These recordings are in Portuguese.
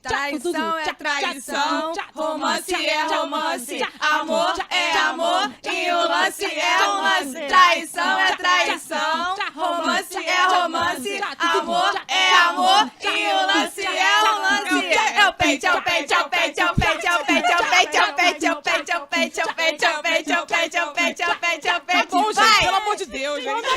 Traição é traição, romance é romance, amor é amor e o lance é um lance. Traição é traição, romance é romance, amor é amor e o lance é um lance. É o peito, é o peito, é o peito, é o peito, é o peito, é o peito, é o peito, é o peito, é o peito, é o peito, é o peito, é o peito, é o peito, é o peito, é o peito. Bom, gente, pelo amor de Deus, gente.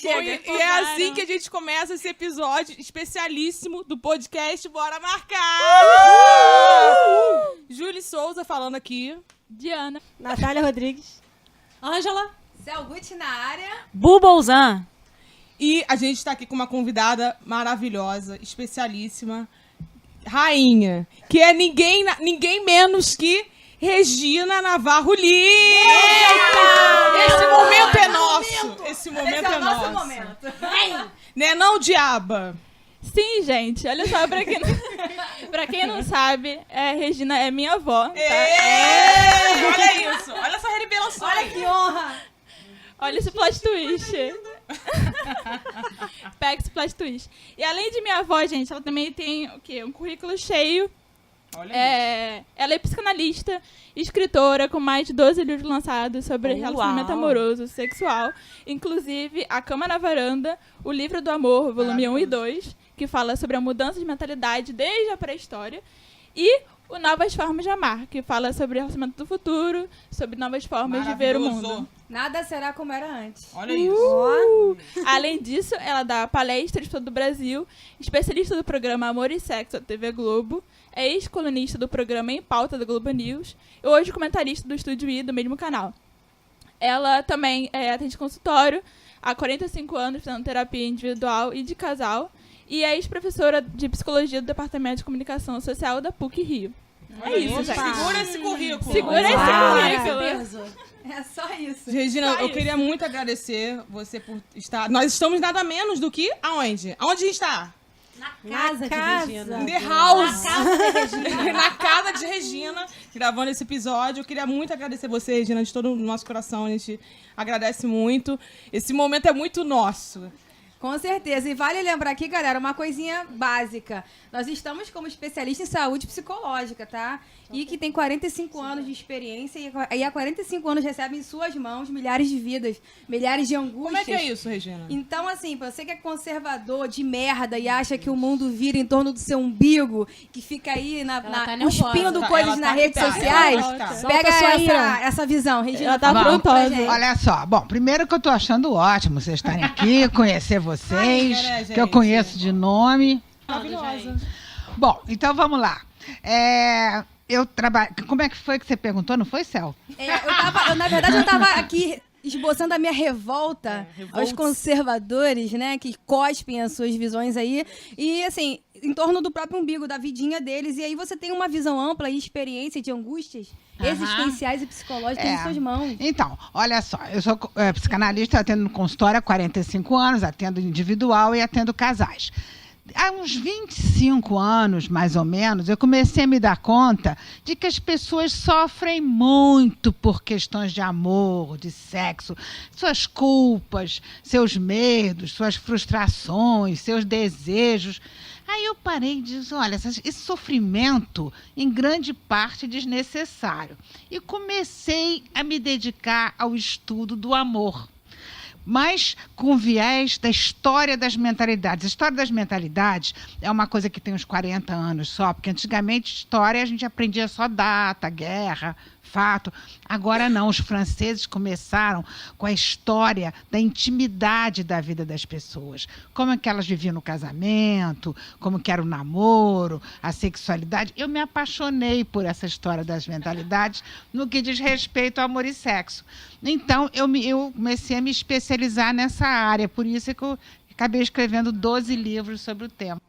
E é assim que a gente começa esse episódio especialíssimo do podcast Bora Marcar! Júlia Souza falando aqui. Diana. Natália Rodrigues. Ângela. Céu Gucci na área. Bubolzan. E a gente está aqui com uma convidada maravilhosa, especialíssima, rainha, que é ninguém menos que Regina Navarro Lima! Esse momento é nosso! Esse momento é nosso! Momento. Né não, diaba? Sim, gente. Olha só, pra quem não sabe, Regina é minha avó. Tá? Olha isso! Olha essa revelação! Olha que honra! Olha esse plot twist. Pega esse plot twist. E além de minha avó, gente, ela também tem o quê? Um currículo cheio. Ela é psicanalista, escritora, com mais de 12 livros lançados sobre relacionamento amoroso, sexual. Inclusive, A Cama na Varanda, O Livro do Amor, volume 1 e 2, que fala sobre a mudança de mentalidade desde a pré-história. E o Novas Formas de Amar, que fala sobre o relacionamento do futuro, sobre novas formas de ver o mundo. Nada será como era antes. Olha isso. Além disso, ela dá palestras por todo o Brasil, especialista do programa Amor e Sexo da TV Globo, é ex-colunista do programa Em Pauta da Globo News e hoje comentarista do Estúdio I do mesmo canal. Ela também atende consultório há 45 anos, fazendo terapia individual e de casal, e é ex-professora de psicologia do Departamento de Comunicação Social da PUC-Rio. É isso, gente. Segura esse currículo. Segura esse currículo. É só isso. Regina, eu queria muito agradecer você por estar... Nós estamos nada menos do que aonde? Aonde a gente está? Na casa de Regina. In the house. Na casa de Regina, gravando esse episódio. Eu queria muito agradecer você, Regina, de todo o nosso coração. A gente agradece muito. Esse momento é muito nosso. Com certeza. E vale lembrar aqui, galera, uma coisinha básica. Nós estamos como especialista em saúde psicológica, tá? E que tem 45 anos de experiência e há 45 anos recebe em suas mãos milhares de vidas, milhares de angústias. Como é que é isso, Regina? Então, assim, você que é conservador de merda e acha que o mundo vira em torno do seu umbigo, que fica aí cuspindo coisas nas redes sociais, pega essa visão, Regina. Ela tá afrontosa. Olha só, bom, primeiro que eu tô achando ótimo vocês estarem aqui, conhecer vocês, que eu conheço de nome. Maravilhosa. Bom, então vamos lá. Eu trabalho. Como é que foi que você perguntou? Não foi, Céu? Na verdade, eu tava aqui esboçando a minha revolta aos conservadores, né, que cospem as suas visões aí. E, assim, em torno do próprio umbigo, da vidinha deles. E aí você tem uma visão ampla e experiência de angústias existenciais e psicológicas em suas mãos. Então, olha só, eu sou psicanalista, atendo no consultório há 45 anos, atendo individual e atendo casais. Há uns 25 anos, mais ou menos, eu comecei a me dar conta de que as pessoas sofrem muito por questões de amor, de sexo, suas culpas, seus medos, suas frustrações, seus desejos. Aí eu parei e disse, olha, esse sofrimento, em grande parte, é desnecessário. E comecei a me dedicar ao estudo do amor, mas com viés da história das mentalidades. A história das mentalidades é uma coisa que tem uns 40 anos só, porque antigamente história a gente aprendia só data, guerra, fato. Agora não, os franceses começaram com a história da intimidade da vida das pessoas. Como é que elas viviam no casamento, como que era o namoro, a sexualidade. Eu me apaixonei por essa história das mentalidades no que diz respeito ao amor e sexo. Então, eu comecei a me especializar nessa área, por isso é que eu acabei escrevendo 12 livros sobre o tema.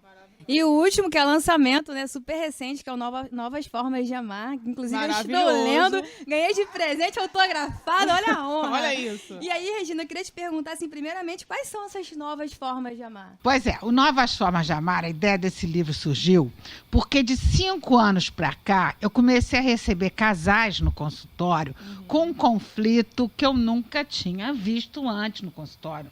E o último, que é lançamento, né, super recente, que é o Novas Formas de Amar. Inclusive, eu estou lendo, ganhei de presente autografado, olha a honra. Olha isso. E aí, Regina, eu queria te perguntar, assim, primeiramente, quais são essas novas formas de amar? Pois é, o Novas Formas de Amar, a ideia desse livro surgiu porque de 5 anos para cá, eu comecei a receber casais no consultório com um conflito que eu nunca tinha visto antes no consultório.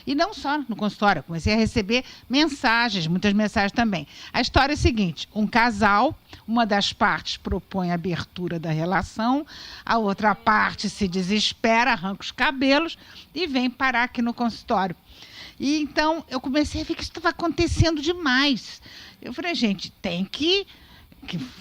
E não só no consultório, eu comecei a receber mensagens, muitas mensagens também. A história é a seguinte, um casal, uma das partes propõe a abertura da relação, a outra parte se desespera, arranca os cabelos e vem parar aqui no consultório. E então eu comecei a ver que isso estava acontecendo demais. Eu falei, gente, tem que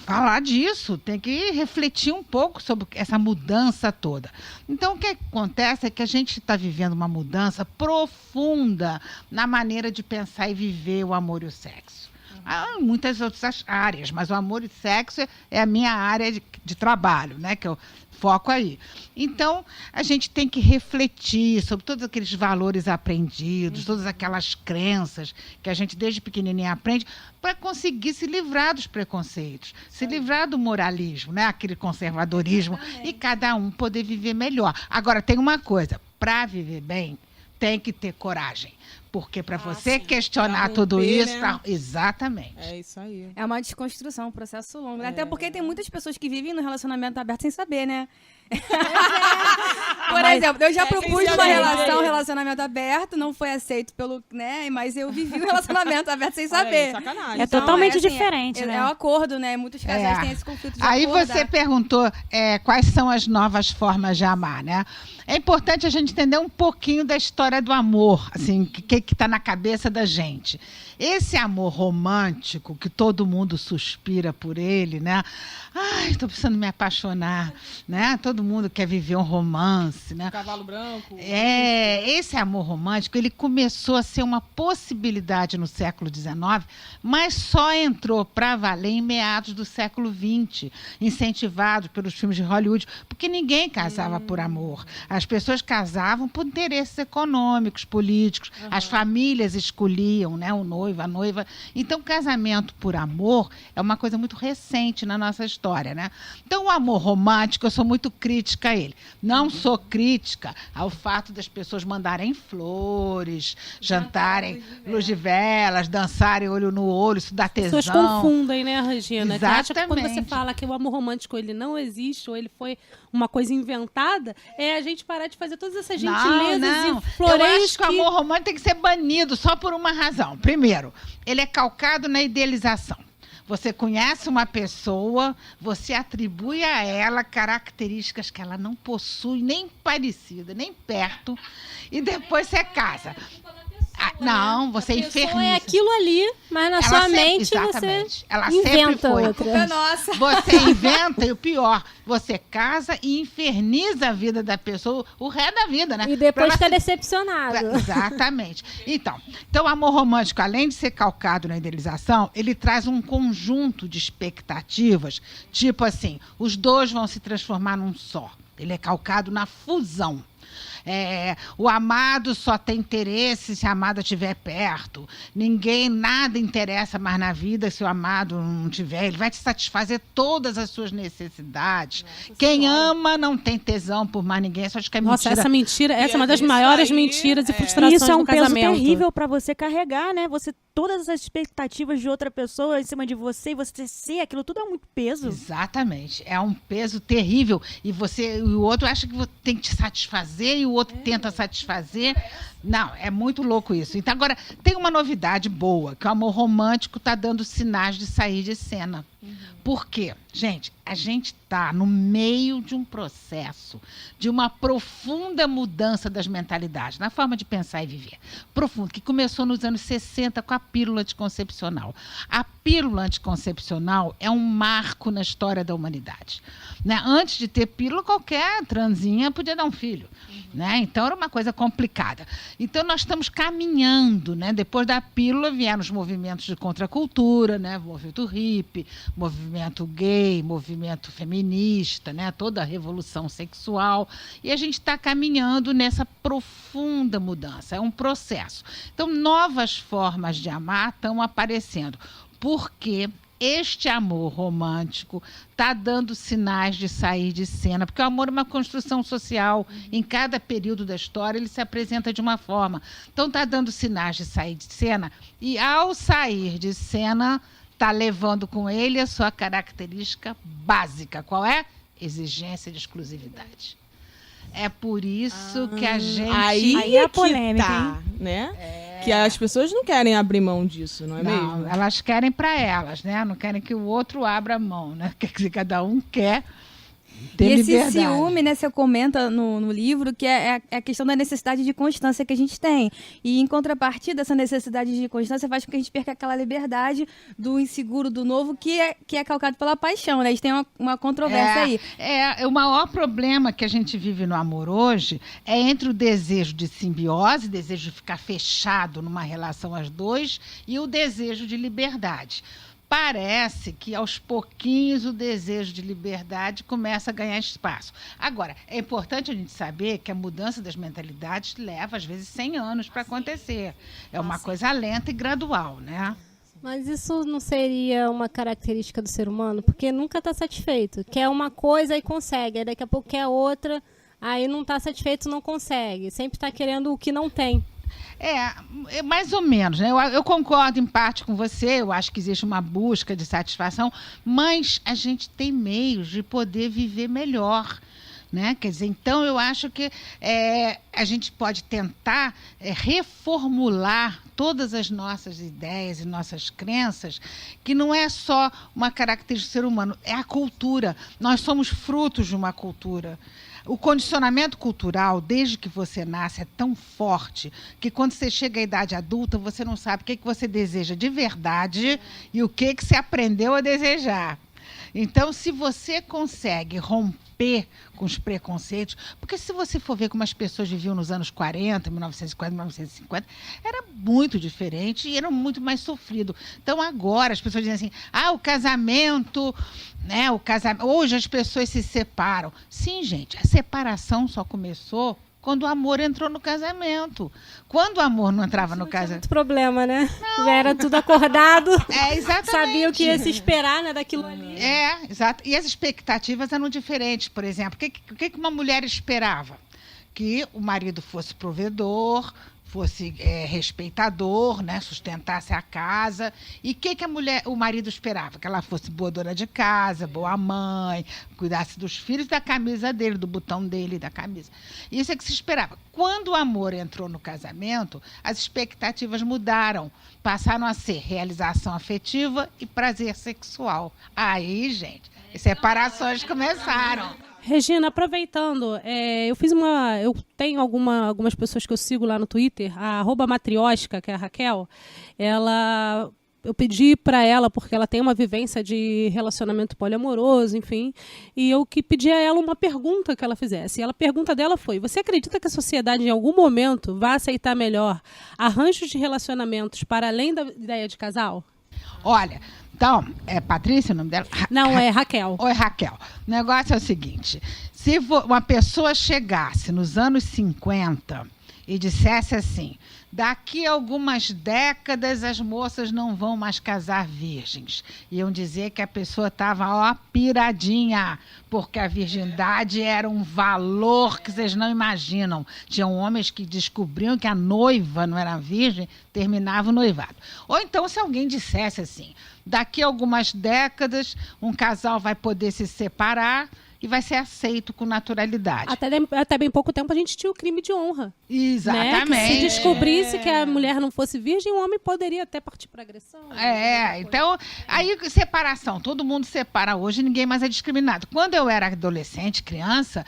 falar disso, tem que refletir um pouco sobre essa mudança toda. Então, o que acontece é que a gente está vivendo uma mudança profunda na maneira de pensar e viver o amor e o sexo. Há muitas outras áreas, mas o amor e sexo é a minha área de trabalho, né, que eu foco aí. Então, a gente tem que refletir sobre todos aqueles valores aprendidos, todas aquelas crenças que a gente desde pequenininha aprende para conseguir se livrar dos preconceitos, se livrar do moralismo, né, aquele conservadorismo, e cada um poder viver melhor. Agora, tem uma coisa, para viver bem, tem que ter coragem. Porque para você questionar romper, tudo isso... né? Exatamente. É isso aí. É uma desconstrução, um processo longo. Até porque tem muitas pessoas que vivem no relacionamento aberto sem saber, né? Por exemplo, eu já propus uma relacionamento aberto, não foi aceito pelo, né? Mas eu vivi um relacionamento aberto sem saber. Sacanagem. É totalmente assim, diferente, né? É um acordo, né? Muitos casais É. têm esse conflito de Aí acordar. você perguntou quais são as novas formas de amar, né? É importante a gente entender um pouquinho da história do amor, assim, que está na cabeça da gente. Esse amor romântico, que todo mundo suspira por ele, né? Ai, estou precisando me apaixonar, né? Todo mundo quer viver um romance, né? Cavalo branco. Esse amor romântico, ele começou a ser uma possibilidade no século XIX, mas só entrou para valer em meados do século XX, incentivado pelos filmes de Hollywood, porque ninguém casava por amor. As pessoas casavam por interesses econômicos, políticos, as famílias escolhiam, né, o noivo, a noiva. Então, casamento por amor é uma coisa muito recente na nossa história, né? Então, o amor romântico, eu sou muito crítica a ele. Não sou crítica ao fato das pessoas mandarem flores, jantarem luz de velas, dançarem olho no olho, isso dá As tesão. pessoas confundem, né, Regina? Você acha que quando você Exatamente. fala que o amor romântico ele não existe ou ele foi uma coisa inventada, é a gente parar de fazer todas essas gentilezas não. e floreios Eu acho que o amor romântico tem que ser banido só por uma razão. Primeiro, ele é calcado na idealização. Você conhece uma pessoa, você atribui a ela características que ela não possui, nem parecida, nem perto, e depois você casa. Não, você inferniza. É aquilo ali, mas na sua mente exatamente. você Ela sempre inventa foi. outra. Nossa. Você inventa, e o pior, você casa e inferniza a vida da pessoa o resto da vida, né? E depois Pra ela fica se- decepcionado. Exatamente. Então, o amor romântico, além de ser calcado na idealização, ele traz um conjunto de expectativas, tipo assim, os dois vão se transformar num só. Ele é calcado na fusão. O amado só tem interesse se a amada estiver perto. Nada interessa mais na vida se o amado não tiver. Ele vai te satisfazer todas as suas necessidades. Quem ama não tem tesão por mais ninguém, só te quer Nossa, mentira. essa mentira, essa é uma das isso maiores aí mentiras e é- frustrações Isso é um do peso casamento. terrível pra você carregar, né? Todas as expectativas de outra pessoa em cima de você e você ser aquilo tudo é muito peso. Exatamente. É um peso terrível. E o outro acha que tem que te satisfazer e o outro tenta satisfazer. Não, é muito louco isso. Então, agora, tem uma novidade boa, que o amor romântico está dando sinais de sair de cena. Por quê? Gente, a gente está no meio de um processo, de uma profunda mudança das mentalidades, na forma de pensar e viver. Profundo, que começou nos anos 60 com a pílula anticoncepcional. A pílula anticoncepcional é um marco na história da humanidade. Né? Antes de ter pílula, qualquer transinha podia dar um filho. Né? Então, era uma coisa complicada. Então, nós estamos caminhando. Né? Depois da pílula, vieram os movimentos de contracultura, né? Movimento hippie, movimento gay, movimento feminista, né? Toda a revolução sexual. E a gente está caminhando nessa profunda mudança. É um processo. Então, novas formas de amar estão aparecendo. Porque este amor romântico está dando sinais de sair de cena, porque o amor é uma construção social. Em cada período da história, ele se apresenta de uma forma. Então, está dando sinais de sair de cena, e ao sair de cena, está levando com ele a sua característica básica. Qual é? Exigência de exclusividade. É por isso que a gente... Aí é a que polêmica, tá, né? Que as pessoas não querem abrir mão disso, não é mesmo? Elas querem para elas, né? Não querem que o outro abra mão, né? Quer dizer, cada um quer ter E esse liberdade. ciúme, né, você comenta no livro, que é a questão da necessidade de constância que a gente tem. E, em contrapartida, essa necessidade de constância faz com que a gente perca aquela liberdade do inseguro, do novo, que é calcado pela paixão, né? A gente tem uma controvérsia aí. O maior problema que a gente vive no amor hoje é entre o desejo de simbiose, desejo de ficar fechado numa relação às dois, e o desejo de liberdade. Parece que, aos pouquinhos, o desejo de liberdade começa a ganhar espaço. Agora, é importante a gente saber que a mudança das mentalidades leva, às vezes, 100 anos para acontecer. É uma coisa lenta e gradual, né? Mas isso não seria uma característica do ser humano? Porque nunca está satisfeito. Quer uma coisa e consegue, aí daqui a pouco quer outra, aí não está satisfeito, não consegue. Sempre está querendo o que não tem. É mais ou menos, né? Eu concordo em parte com você, eu acho que existe uma busca de satisfação, mas a gente tem meios de poder viver melhor, né? Quer dizer, então eu acho que a gente pode tentar reformular todas as nossas ideias e nossas crenças, que não é só uma característica do ser humano, é a cultura. Nós somos frutos de uma cultura. O condicionamento cultural, desde que você nasce, é tão forte que quando você chega à idade adulta, você não sabe o que você deseja de verdade e o que você aprendeu a desejar. Então, se você consegue romper com os preconceitos, porque se você for ver como as pessoas viviam nos anos 40, 1940, 1950, era muito diferente e era muito mais sofrido. Então, agora, as pessoas dizem assim, o casamento, né? Hoje as pessoas se separam. Sim, gente, a separação só começou quando o amor entrou no casamento. Quando o amor não entrava no casamento... Muito problema, né? Já era tudo acordado. Exatamente. Sabia o que ia se esperar, né, daquilo ali. Exato. E as expectativas eram diferentes. Por exemplo, o que uma mulher esperava? Que o marido fosse provedor, fosse respeitador, né, sustentasse a casa. E o que o marido esperava? Que ela fosse boa dona de casa, boa mãe, cuidasse dos filhos, da camisa dele, do botão dele, da camisa. Isso é que se esperava. Quando o amor entrou no casamento, as expectativas mudaram. Passaram a ser realização afetiva e prazer sexual. Aí, gente, as separações começaram. Regina, aproveitando, eu tenho algumas pessoas que eu sigo lá no Twitter, a @matriosca, que é a Raquel, eu pedi para ela, porque ela tem uma vivência de relacionamento poliamoroso, enfim, e eu que pedi a ela uma pergunta que ela fizesse. E a pergunta dela foi: você acredita que a sociedade em algum momento vai aceitar melhor arranjos de relacionamentos para além da ideia de casal? Olha, então, é Patrícia o nome dela? Não, é Raquel. Oi, Raquel. O negócio é o seguinte, se uma pessoa chegasse nos anos 50 e dissesse assim, daqui a algumas décadas as moças não vão mais casar virgens, iam dizer que a pessoa estava piradinha, porque a virgindade era um valor que vocês não imaginam. Tinham homens que descobriam que a noiva não era virgem, terminava o noivado. Ou então, se alguém dissesse assim, daqui a algumas décadas um casal vai poder se separar e vai ser aceito com naturalidade. Até bem pouco tempo a gente tinha o crime de honra. Exatamente. Né? Que se descobrisse que a mulher não fosse virgem, o homem poderia até partir para agressão. Então, aí separação. Todo mundo separa hoje, ninguém mais é discriminado. Quando eu era adolescente, criança,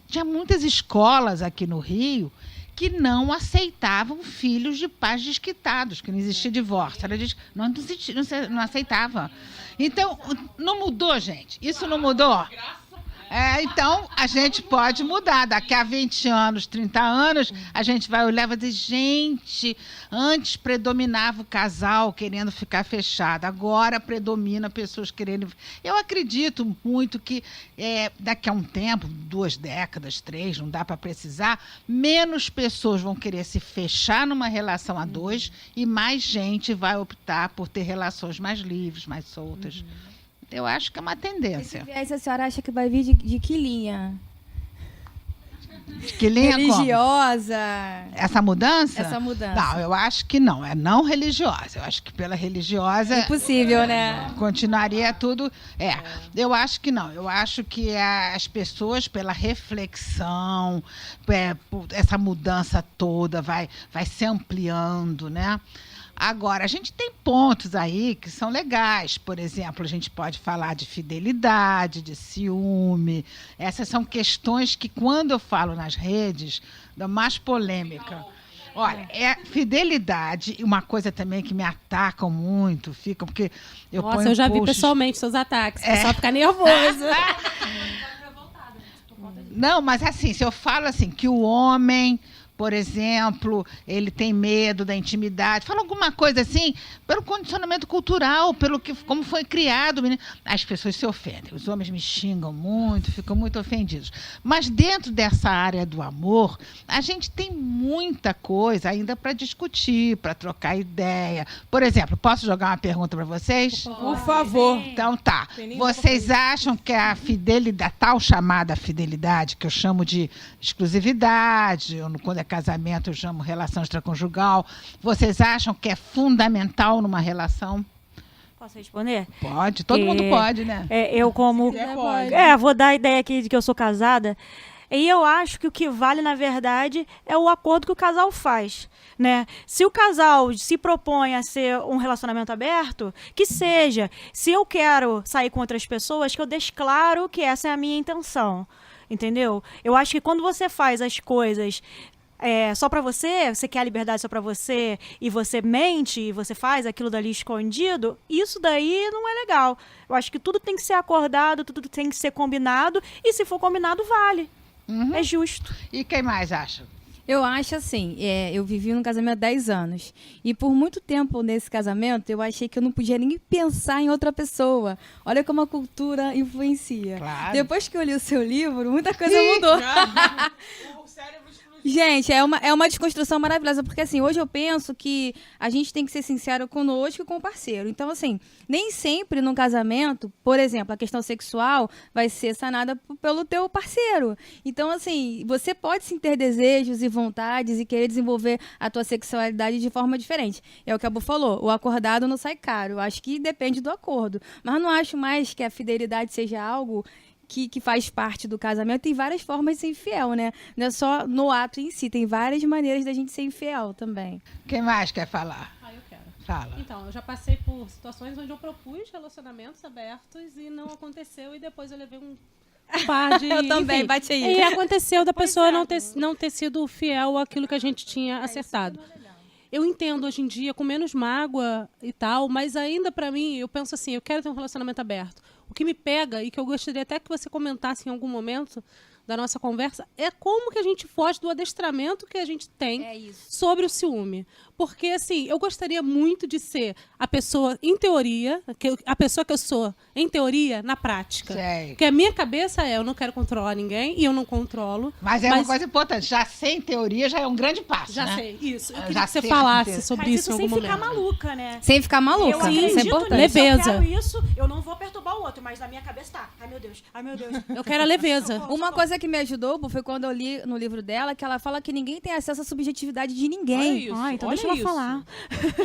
tinha muitas escolas aqui no Rio que não aceitavam filhos de pais desquitados, que não existia divórcio. Ela diz, não aceitava. Então, não mudou, gente? Isso não mudou? Então, a gente pode mudar. Daqui a 20 anos, 30 anos, a gente vai olhar e vai dizer, gente, antes predominava o casal querendo ficar fechado, agora predomina pessoas querendo... Eu acredito muito que daqui a um tempo, 2 décadas, 3, não dá para precisar, menos pessoas vão querer se fechar numa relação a 2 e mais gente vai optar por ter relações mais livres, mais soltas. Eu acho que é uma tendência. Esse viés, a senhora acha que vai vir de que linha? Que linha religiosa. Essa mudança? Essa mudança. Não, eu acho que não. É não religiosa. Eu acho que pela religiosa... Impossível, né? Continuaria tudo... eu acho que não. Eu acho que as pessoas, pela reflexão, essa mudança toda vai se ampliando, né? Agora, a gente tem pontos aí que são legais. Por exemplo, a gente pode falar de fidelidade, de ciúme. Essas são questões que, quando eu falo nas redes, dão mais polêmica. Olha, fidelidade, uma coisa também que me atacam muito, porque eu ponho eu já vi posts... pessoalmente seus ataques, o pessoal fica nervoso. Não, mas assim, se eu falo assim, que o homem... Por exemplo, ele tem medo da intimidade. Fala alguma coisa assim, pelo condicionamento cultural, como foi criado. As pessoas se ofendem. Os homens me xingam muito, ficam muito ofendidos. Mas dentro dessa área do amor, a gente tem muita coisa ainda para discutir, para trocar ideia. Por exemplo, posso jogar uma pergunta para vocês? Por favor. Então tá. Vocês acham que a fidelidade, tal chamada fidelidade, que eu chamo de exclusividade, quando é casamento eu chamo relação extraconjugal, vocês acham que é fundamental numa relação? Posso responder? Pode, todo mundo pode, né? Eu como... vou dar a ideia aqui de que eu sou casada. E eu acho que o que vale, na verdade, é o acordo que o casal faz, né? Se o casal se propõe a ser um relacionamento aberto, que seja. Se eu quero sair com outras pessoas, que eu deixe claro que essa é a minha intenção, entendeu? Eu acho que quando você faz as coisas... só pra você quer a liberdade só pra você, e você mente, e você faz aquilo dali escondido, isso daí não é legal. Eu acho que tudo tem que ser acordado, tudo tem que ser combinado, e se for combinado, vale. É justo. E quem mais acha? Eu acho assim, eu vivi num casamento há 10 anos. E por muito tempo nesse casamento, eu achei que eu não podia nem pensar em outra pessoa. Olha como a cultura influencia. Claro. Depois que eu li o seu livro, muita coisa mudou. Gente, é uma desconstrução maravilhosa, porque assim, hoje eu penso que a gente tem que ser sincero conosco e com o parceiro. Então, assim, nem sempre no casamento, por exemplo, a questão sexual vai ser sanada pelo teu parceiro. Então, assim, você pode sim ter desejos e vontades e querer desenvolver a tua sexualidade de forma diferente. É o que a Bu falou, o acordado não sai caro. Eu acho que depende do acordo. Mas não acho mais que a fidelidade seja algo... Que faz parte do casamento. Tem várias formas de ser infiel, né? Não é só no ato em si, tem várias maneiras da gente ser infiel também. Quem mais quer falar? Eu quero. Fala. Então, eu já passei por situações onde eu propus relacionamentos abertos e não aconteceu, e depois eu levei um par de... Eu também, enfim. bate aí. E aconteceu da pessoa não ter sido fiel àquilo que a gente tinha acertado. Eu entendo hoje em dia, com menos mágoa e tal, mas ainda pra mim, eu penso assim, eu quero ter um relacionamento aberto. O que me pega, e que eu gostaria até que você comentasse em algum momento da nossa conversa, é como que a gente foge do adestramento que a gente tem sobre o ciúme. Porque, assim, eu gostaria muito de ser a pessoa, em teoria, a pessoa que eu sou, em teoria, na prática. Sei. Porque a minha cabeça eu não quero controlar ninguém, e eu não controlo. Mas uma coisa importante, já sei em teoria, já é um grande passo, já né? sei, isso. Eu Já queria que você sei falasse acontecer. sobre Mas isso em algum sem momento. ficar maluca, né? Sem ficar maluca, Eu isso é acredito importante. nisso, Leveza. eu quero isso, eu não vou perturbar o outro, mas na minha cabeça tá. Ai, meu Deus, ai, meu Deus. Eu quero a leveza. Uma coisa que me ajudou foi quando eu li no livro dela que ela fala que ninguém tem acesso à subjetividade de ninguém. Então deixa ela falar.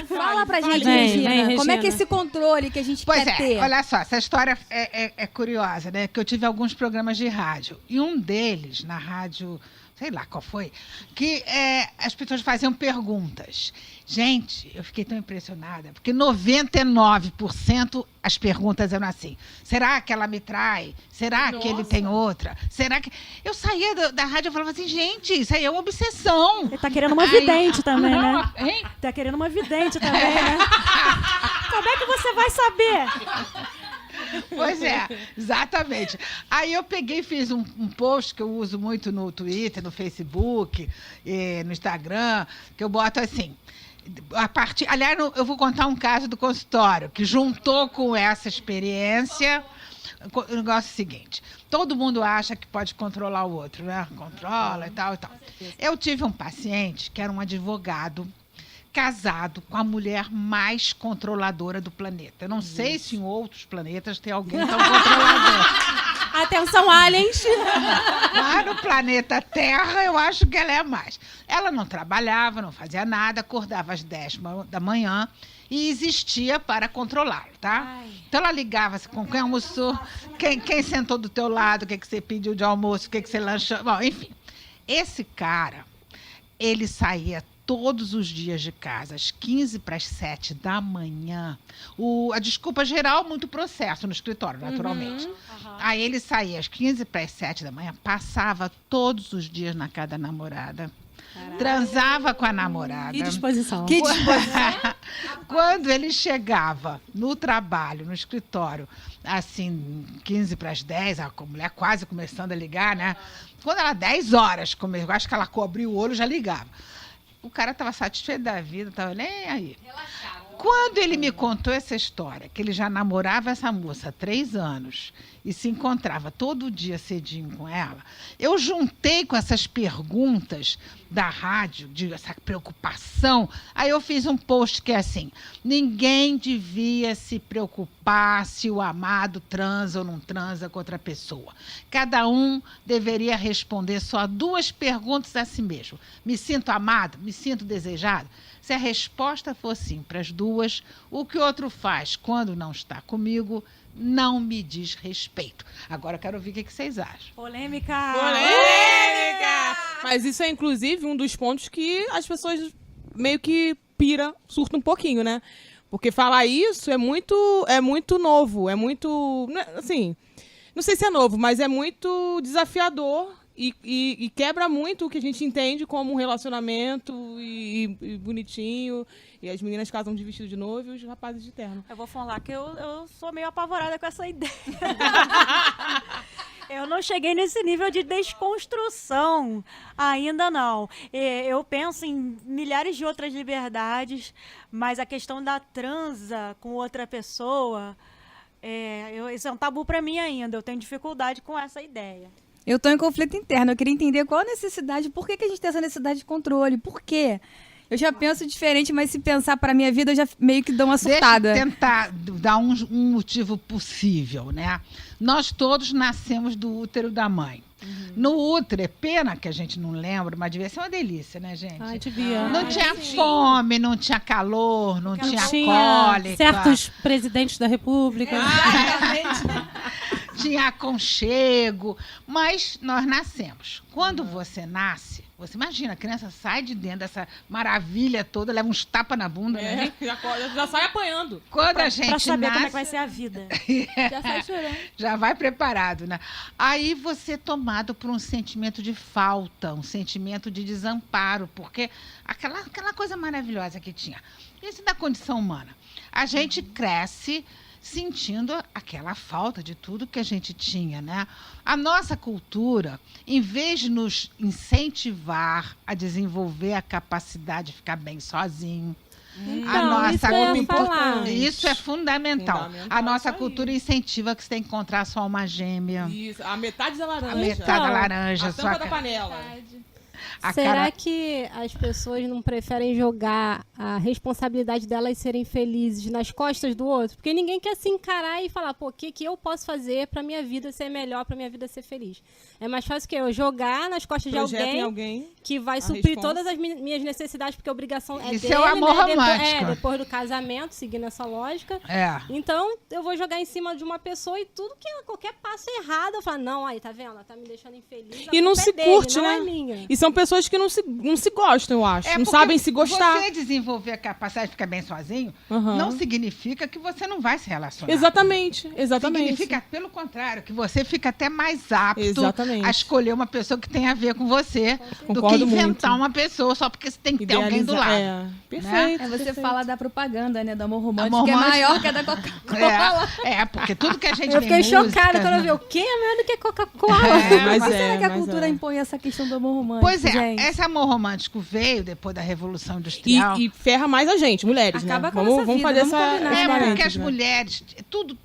Fala pra gente, Vem, Regina. vem, Como é Regina. que é esse controle que a gente Pois quer é, ter? olha só, essa história é curiosa, né? Que eu tive alguns programas de rádio. E um deles, na rádio, sei lá qual foi, que as pessoas faziam perguntas. Gente, eu fiquei tão impressionada, porque 99% as perguntas eram assim: será que ela me trai? Será que ele tem outra? Será que... Eu saía da rádio e falava assim, gente, isso aí é uma obsessão. Ele tá querendo uma vidente também, né? Hein? Tá querendo uma vidente também, né? Como é que você vai saber? Pois é, exatamente. Aí eu peguei e fiz um post que eu uso muito no Twitter, no Facebook, no Instagram, que eu boto assim... Aliás, eu vou contar um caso do consultório, que juntou com essa experiência o negócio seguinte. Todo mundo acha que pode controlar o outro, né? Controla e tal e tal. Eu tive um paciente que era um advogado casado com a mulher mais controladora do planeta. Eu não sei se em outros planetas tem alguém tão controlador. Atenção, aliens. Mas no planeta Terra, eu acho que ela é a mais. Ela não trabalhava, não fazia nada, acordava às 10 da manhã e existia para controlá-lo, tá? Então ela ligava-se com quem almoçou, quem sentou do teu lado, o que você pediu de almoço, o que você lanchou. Bom, enfim. Esse cara, ele saía todos os dias de casa, às 6:45 da manhã. A desculpa geral, muito processo no escritório, naturalmente. Aí ele saía às 6:45 da manhã, passava todos os dias na casa da namorada. Transava com a namorada. Que disposição. Que disposição. Quando ele chegava no trabalho, no escritório, assim, 9:45, a mulher quase começando a ligar, né? Quando era 10 horas, eu acho que ela cobriu o olho, já ligava. O cara estava satisfeito da vida, estava nem aí. Quando ele me contou essa história, que ele já namorava essa moça há 3 anos e se encontrava todo dia cedinho com ela, eu juntei com essas perguntas da rádio, essa preocupação. Aí eu fiz um post que é assim: ninguém devia se preocupar se o amado transa ou não transa com outra pessoa. Cada um deveria responder só 2 perguntas a si mesmo. Me sinto amado? Me sinto desejado? Se a resposta for sim para as 2, o que o outro faz quando não está comigo não me diz respeito. Agora eu quero ouvir o que vocês acham. Polêmica! Mas isso é, inclusive, um dos pontos que as pessoas meio que surtam um pouquinho, né? Porque falar isso é muito novo, é muito, assim, não sei se é novo, mas é muito desafiador e quebra muito o que a gente entende como um relacionamento e bonitinho. E as meninas casam de vestido de noivo e os rapazes de terno. Eu vou falar que eu sou meio apavorada com essa ideia. Eu não cheguei nesse nível de desconstrução, ainda não. Eu penso em milhares de outras liberdades, mas a questão da transa com outra pessoa, isso é um tabu para mim ainda. Eu tenho dificuldade com essa ideia. Eu tô em conflito interno. Eu queria entender qual a necessidade, por que a gente tem essa necessidade de controle? Por quê? Eu já penso diferente, mas se pensar para minha vida, eu já meio que dou uma surtada. Deixa eu tentar dar um motivo possível, né? Nós todos nascemos do útero da mãe. No útero, é pena que a gente não lembra, mas devia ser uma delícia, né, gente? Ai, devia. Não tinha fome, não tinha calor, não tinha cólica. Certos presidentes da República. Tinha aconchego, mas nós nascemos. Quando você nasce, você imagina, a criança sai de dentro dessa maravilha toda, leva uns tapas na bunda, né? Já sai apanhando. Quando a gente Pra saber nasce, como é que vai ser a vida. Já sai chorando. já vai preparado, né? Aí você é tomado por um sentimento de falta, um sentimento de desamparo, porque aquela coisa maravilhosa que tinha. Isso da condição humana. A gente cresce sentindo aquela falta de tudo que a gente tinha, né? A nossa cultura, em vez de nos incentivar a desenvolver a capacidade de ficar bem sozinho, isso é fundamental. A nossa cultura incentiva que você tem que encontrar sua alma gêmea. Isso, a metade da laranja. A metade da laranja. A tampa da panela. Será que as pessoas não preferem jogar a responsabilidade delas serem felizes nas costas do outro? Porque ninguém quer se encarar e falar, pô, o que eu posso fazer pra minha vida ser melhor, pra minha vida ser feliz? É mais fácil que eu jogar nas costas de alguém que vai suprir todas as minhas necessidades, porque a obrigação é isso dele, é o amor romântico. Depois do casamento, seguindo essa lógica. Então, eu vou jogar em cima de uma pessoa e tudo que qualquer passo errado, eu falo, não, aí, tá vendo? Ela tá me deixando infeliz. E não se curte, né? É minha. E são pessoas que não se gostam, eu acho. Não sabem se gostar. Você desenvolver a capacidade de ficar bem sozinho não significa que você não vai se relacionar. Exatamente. Significa, pelo contrário, que você fica até mais apto a escolher uma pessoa que tem a ver com você do que inventar uma pessoa só porque você tem que ter alguém do lado. Perfeito. Né? Você fala da propaganda, né? Do amor romântico, que é maior que a da Coca-Cola. Porque tudo que a gente Eu fiquei chocada quando eu vi o quê? É melhor do que Coca-Cola. Mas será que a cultura impõe essa questão do amor romântico? Pois é, gente. esse amor romântico veio depois da Revolução Industrial. E ferra mais a gente, mulheres, Acaba né? com a nossa Vamos vida, fazer vamos essa combinar. esse Porque parênteses, as né? mulheres, tudo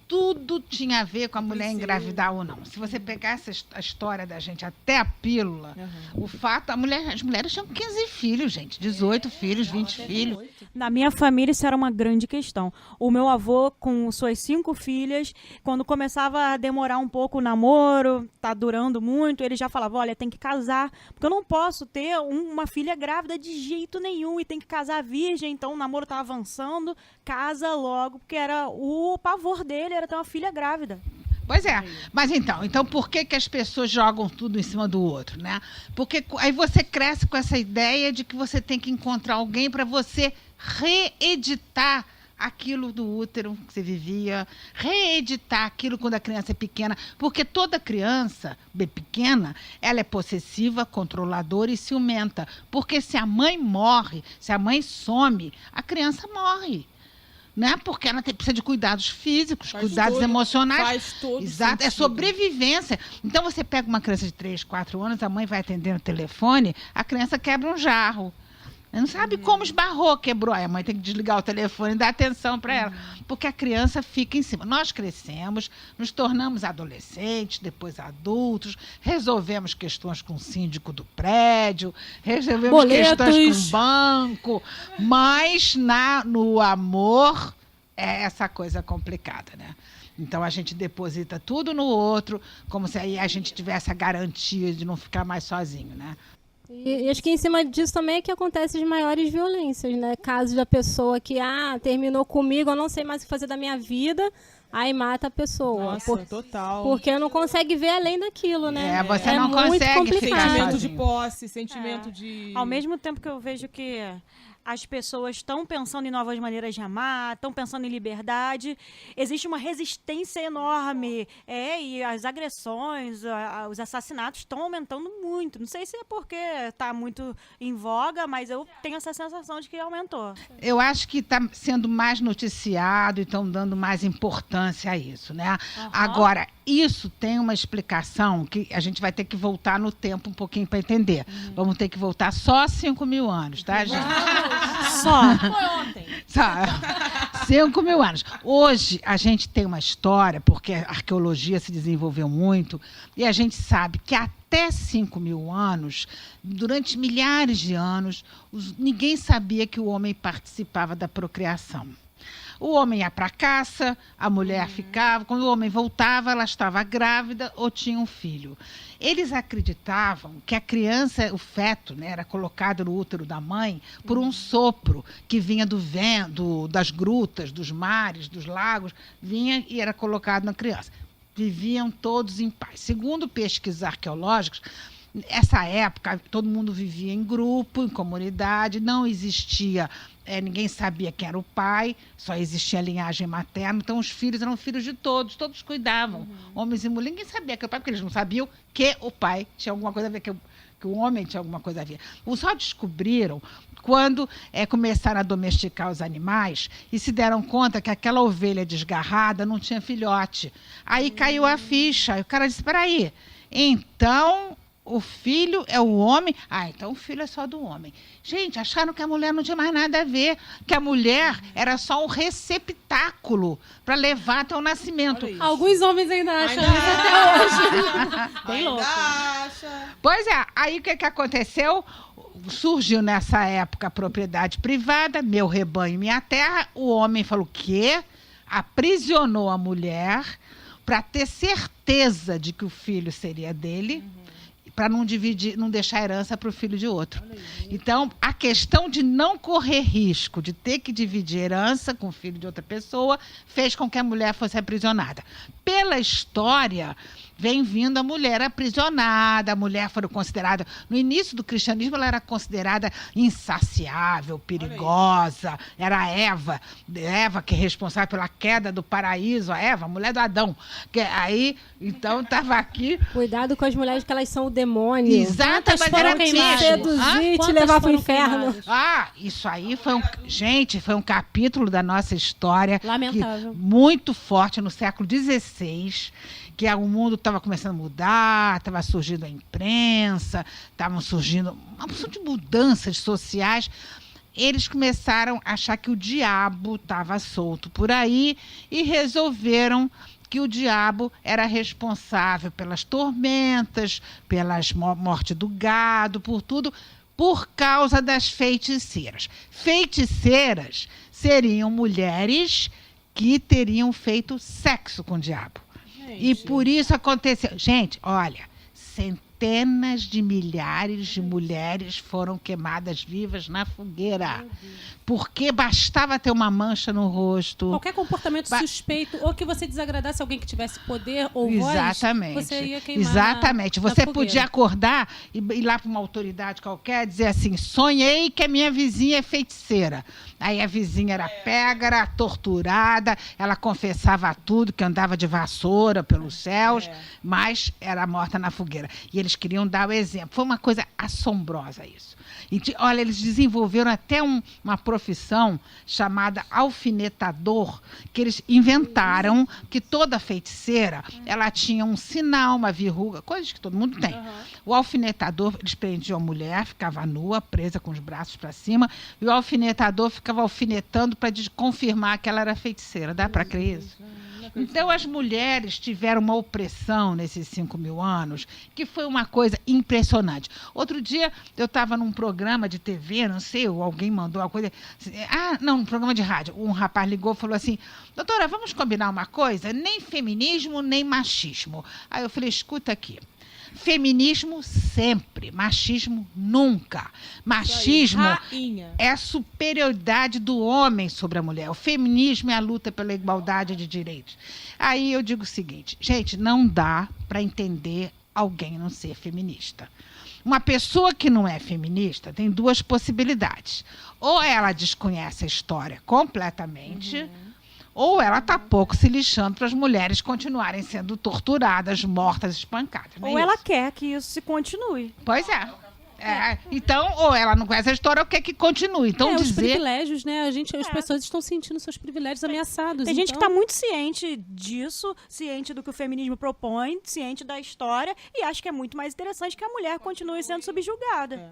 tinha a ver com a mulher engravidar ou não. Se você pegar a história da gente até a pílula, o fato, as mulheres tinham 15 filhos, gente, 18 filhos, 20 filhos. Na minha família, isso era uma grande questão. O meu avô, com suas 5 filhas, quando começava a demorar um pouco o namoro, tá durando muito, ele já falava, olha, tem que casar, porque eu não posso ter uma filha grávida de jeito nenhum e tem que casar virgem, então o namoro tá avançando, casa logo, porque era o pavor dele, era ter uma filha grávida. Pois é, mas então por que as pessoas jogam tudo em cima do outro, né? Porque aí você cresce com essa ideia de que você tem que encontrar alguém para você reeditar aquilo do útero que você vivia, reeditar aquilo quando a criança é pequena, porque toda criança bem pequena, ela é possessiva, controladora e ciumenta, porque se a mãe morre, se a mãe some, a criança morre. Né? Porque ela precisa de cuidados físicos, cuidados emocionais. Faz todo Exato, é sentido. sobrevivência. Então você pega uma criança de 3, 4 anos, a mãe vai atender no telefone, a criança quebra um jarro. Não sabe como esbarrou, quebrou. Aí a mãe tem que desligar o telefone e dar atenção para ela. Porque a criança fica em cima. Nós crescemos, nos tornamos adolescentes, depois adultos, resolvemos questões com o síndico do prédio, resolvemos questões com o banco, mas no amor é essa coisa complicada, né? Então a gente deposita tudo no outro, como se aí a gente tivesse a garantia de não ficar mais sozinho, né? E acho que em cima disso também é que acontecem as maiores violências, né? Casos da pessoa que, terminou comigo, eu não sei mais o que fazer da minha vida, aí mata a pessoa. Nossa, total. Porque não consegue ver além daquilo, né? Você não muito consegue complicado. ficar Sentimento de sozinho. posse, sentimento de... Ao mesmo tempo que eu vejo que as pessoas estão pensando em novas maneiras de amar, estão pensando em liberdade, existe uma resistência enorme. E as agressões, os assassinatos estão aumentando muito. Não sei se é porque está muito em voga, mas eu tenho essa sensação de que aumentou. Eu acho que está sendo mais noticiado e estão dando mais importância a isso, né? Agora, isso tem uma explicação que a gente vai ter que voltar no tempo um pouquinho para entender. Vamos ter que voltar só 5.000 anos, tá, gente? Só. Foi ontem. Só 5.000 anos. Hoje, a gente tem uma história, porque a arqueologia se desenvolveu muito, e a gente sabe que até 5.000 anos, durante milhares de anos, ninguém sabia que o homem participava da procriação. O homem ia para a caça, a mulher ficava. Quando o homem voltava, ela estava grávida ou tinha um filho. Eles acreditavam que a criança, o feto, né, era colocado no útero da mãe por um sopro que vinha do vento, das grutas, dos mares, dos lagos, vinha e era colocado na criança. Viviam todos em paz. Segundo pesquisas arqueológicas, essa época, todo mundo vivia em grupo, em comunidade, não existia, ninguém sabia quem era o pai, só existia a linhagem materna, então os filhos eram filhos de todos cuidavam, homens e mulheres, ninguém sabia que era o pai, porque eles não sabiam que o pai tinha alguma coisa a ver, que o homem tinha alguma coisa a ver. Só descobriram quando começaram a domesticar os animais e se deram conta que aquela ovelha desgarrada não tinha filhote. Aí caiu a ficha, e o cara disse, espera aí, então... O filho é o homem? Então o filho é só do homem. Gente, acharam que a mulher não tinha mais nada a ver, que a mulher era só um receptáculo para levar até o nascimento. Alguns homens ainda acham isso até hoje. Bem louco. Pois é, aí o que aconteceu? Surgiu nessa época a propriedade privada, meu rebanho, minha terra. O homem falou que aprisionou a mulher para ter certeza de que o filho seria dele. Para não dividir, não deixar herança para o filho de outro. Então, a questão de não correr risco de ter que dividir herança com o filho de outra pessoa fez com que a mulher fosse aprisionada. Pela história, vem vindo a mulher aprisionada, a mulher foi considerada, no início do cristianismo, ela era considerada insaciável, perigosa, era a Eva que é responsável pela queda do paraíso, a Eva, a mulher do Adão, que aí, então, estava aqui... Cuidado com as mulheres, que elas são o demônio. Exato, mas era Te mesmo. seduzir, te Quantas levar pro foram inferno. queimadas? Isso aí foi foi um capítulo da nossa história Lamentável. muito forte no século XVI, que o mundo estava começando a mudar, estava surgindo a imprensa, estavam surgindo uma porção de mudanças sociais. Eles começaram a achar que o diabo estava solto por aí e resolveram que o diabo era responsável pelas tormentas, pelas morte do gado, por tudo, por causa das feiticeiras. Feiticeiras seriam mulheres que teriam feito sexo com o diabo. E por isso aconteceu. Gente, olha, centenas de milhares de mulheres foram queimadas vivas na fogueira. Porque bastava ter uma mancha no rosto. Qualquer comportamento suspeito, ou que você desagradasse alguém que tivesse poder ou Exatamente. voz, você ia queimar. Exatamente. na Você fogueira. podia acordar e ir lá para uma autoridade qualquer e dizer assim, sonhei que a minha vizinha é feiticeira. Aí a vizinha era pega, era torturada, ela confessava tudo, que andava de vassoura pelos céus, mas era morta na fogueira. E eles queriam dar o exemplo. Foi uma coisa assombrosa isso. E, olha, eles desenvolveram até uma profissão chamada alfinetador, que eles inventaram que toda feiticeira, ela tinha um sinal, uma verruga, coisas que todo mundo tem. O alfinetador, eles prendiam a mulher, ficava nua, presa com os braços para cima, e o alfinetador ficava alfinetando para confirmar que ela era feiticeira. Dá para crer isso? Então, as mulheres tiveram uma opressão nesses 5.000 anos, que foi uma coisa impressionante. Outro dia, eu estava num programa de TV, não sei, ou alguém mandou uma coisa... um programa de rádio. Um rapaz ligou e falou assim, doutora, vamos combinar uma coisa? Nem feminismo, nem machismo. Aí eu falei, escuta aqui. Feminismo sempre, machismo nunca. Machismo é a superioridade do homem sobre a mulher. O feminismo é a luta pela igualdade de direitos. Aí eu digo o seguinte, gente, não dá para entender alguém não ser feminista. Uma pessoa que não é feminista tem duas possibilidades. Ou ela desconhece a história completamente, ou ela está pouco se lixando para as mulheres continuarem sendo torturadas, mortas, espancadas. Ou ela quer que isso se continue. Pois é. Então, ou ela não conhece a história ou quer que continue. Então, os privilégios, né? As pessoas estão sentindo seus privilégios ameaçados. Tem gente que está muito ciente disso, ciente do que o feminismo propõe, ciente da história, e acha que é muito mais interessante que a mulher continue sendo subjugada.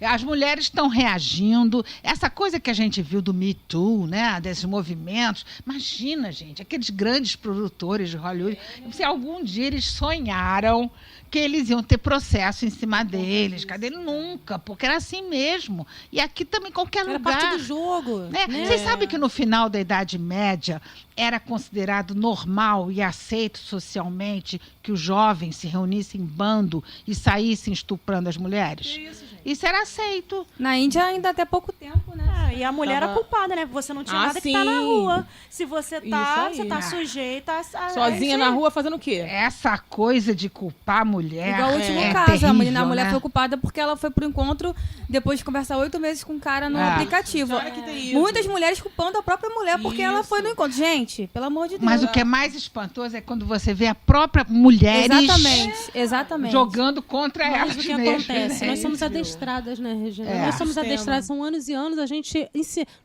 As mulheres estão reagindo. Essa coisa que a gente viu do Me Too, né, desses movimentos. Imagina, gente, aqueles grandes produtores de Hollywood. Se algum dia eles sonharam que eles iam ter processo em cima deles. Cadê? Nunca, porque era assim mesmo. E aqui também, qualquer lugar. Era parte do jogo. Né? Vocês sabem que no final da Idade Média era considerado normal e aceito socialmente que os jovens se reunissem em bando e saíssem estuprando as mulheres? Isso era aceito. Na Índia ainda até pouco tempo, né? E a mulher era culpada, né? Você não tinha nada que tá na rua. Se você tá sujeita a... Sozinha na rua fazendo o quê? Essa coisa de culpar a mulher. Igual o último caso, terrível, a mulher né? foi culpada porque ela foi pro encontro depois de conversar 8 meses com um cara no aplicativo. Muitas mulheres culpando a própria mulher porque ela foi no encontro. Gente, pelo amor de Deus. Mas o que é mais espantoso é quando você vê a própria mulheres Exatamente. jogando contra Mas elas o que mesmas. acontece? Nós somos adestradas, né, Regina? É. Nós somos adestradas, são anos e anos,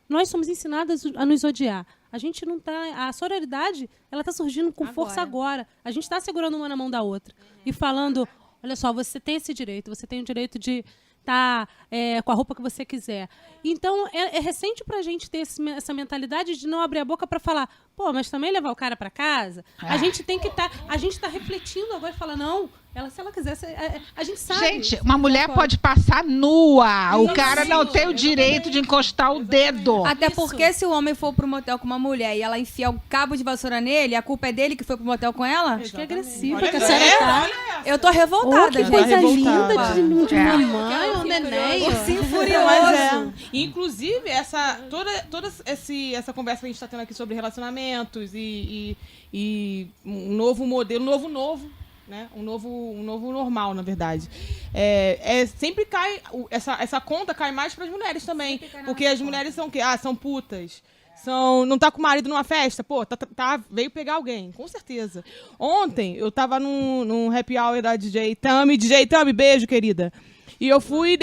nós somos ensinadas a nos odiar. A gente não tá... A sororidade, ela tá surgindo com força agora. A gente tá segurando uma na mão da outra. E falando, olha só, você tem esse direito, você tem o direito de estar com a roupa que você quiser. Então, é recente pra gente ter essa mentalidade de não abrir a boca pra falar, pô, mas também levar o cara pra casa? A gente tem que estar... A gente tá refletindo agora e fala, não... se ela quiser, a gente sabe. Gente, uma mulher pode passar nua. O cara não tem o direito de encostar o dedo. Até porque se o homem for pro motel com uma mulher e ela enfiar o cabo de vassoura nele, a culpa é dele que foi pro motel com ela? Acho que é agressiva que a senhora tá. Eu tô revoltada, Que gente. coisa revoltada. linda de uma mãe, um neném. Ursinho furioso. Inclusive, toda essa conversa que a gente está tendo aqui sobre relacionamentos e um novo modelo, novo, né? Um novo normal, na verdade. Sempre cai, essa conta cai mais para as mulheres também. Porque as mulheres são o quê? São putas. não tá com o marido numa festa, pô, veio pegar alguém, com certeza. Ontem, eu tava num happy hour da DJ Tami, beijo, querida. E eu fui,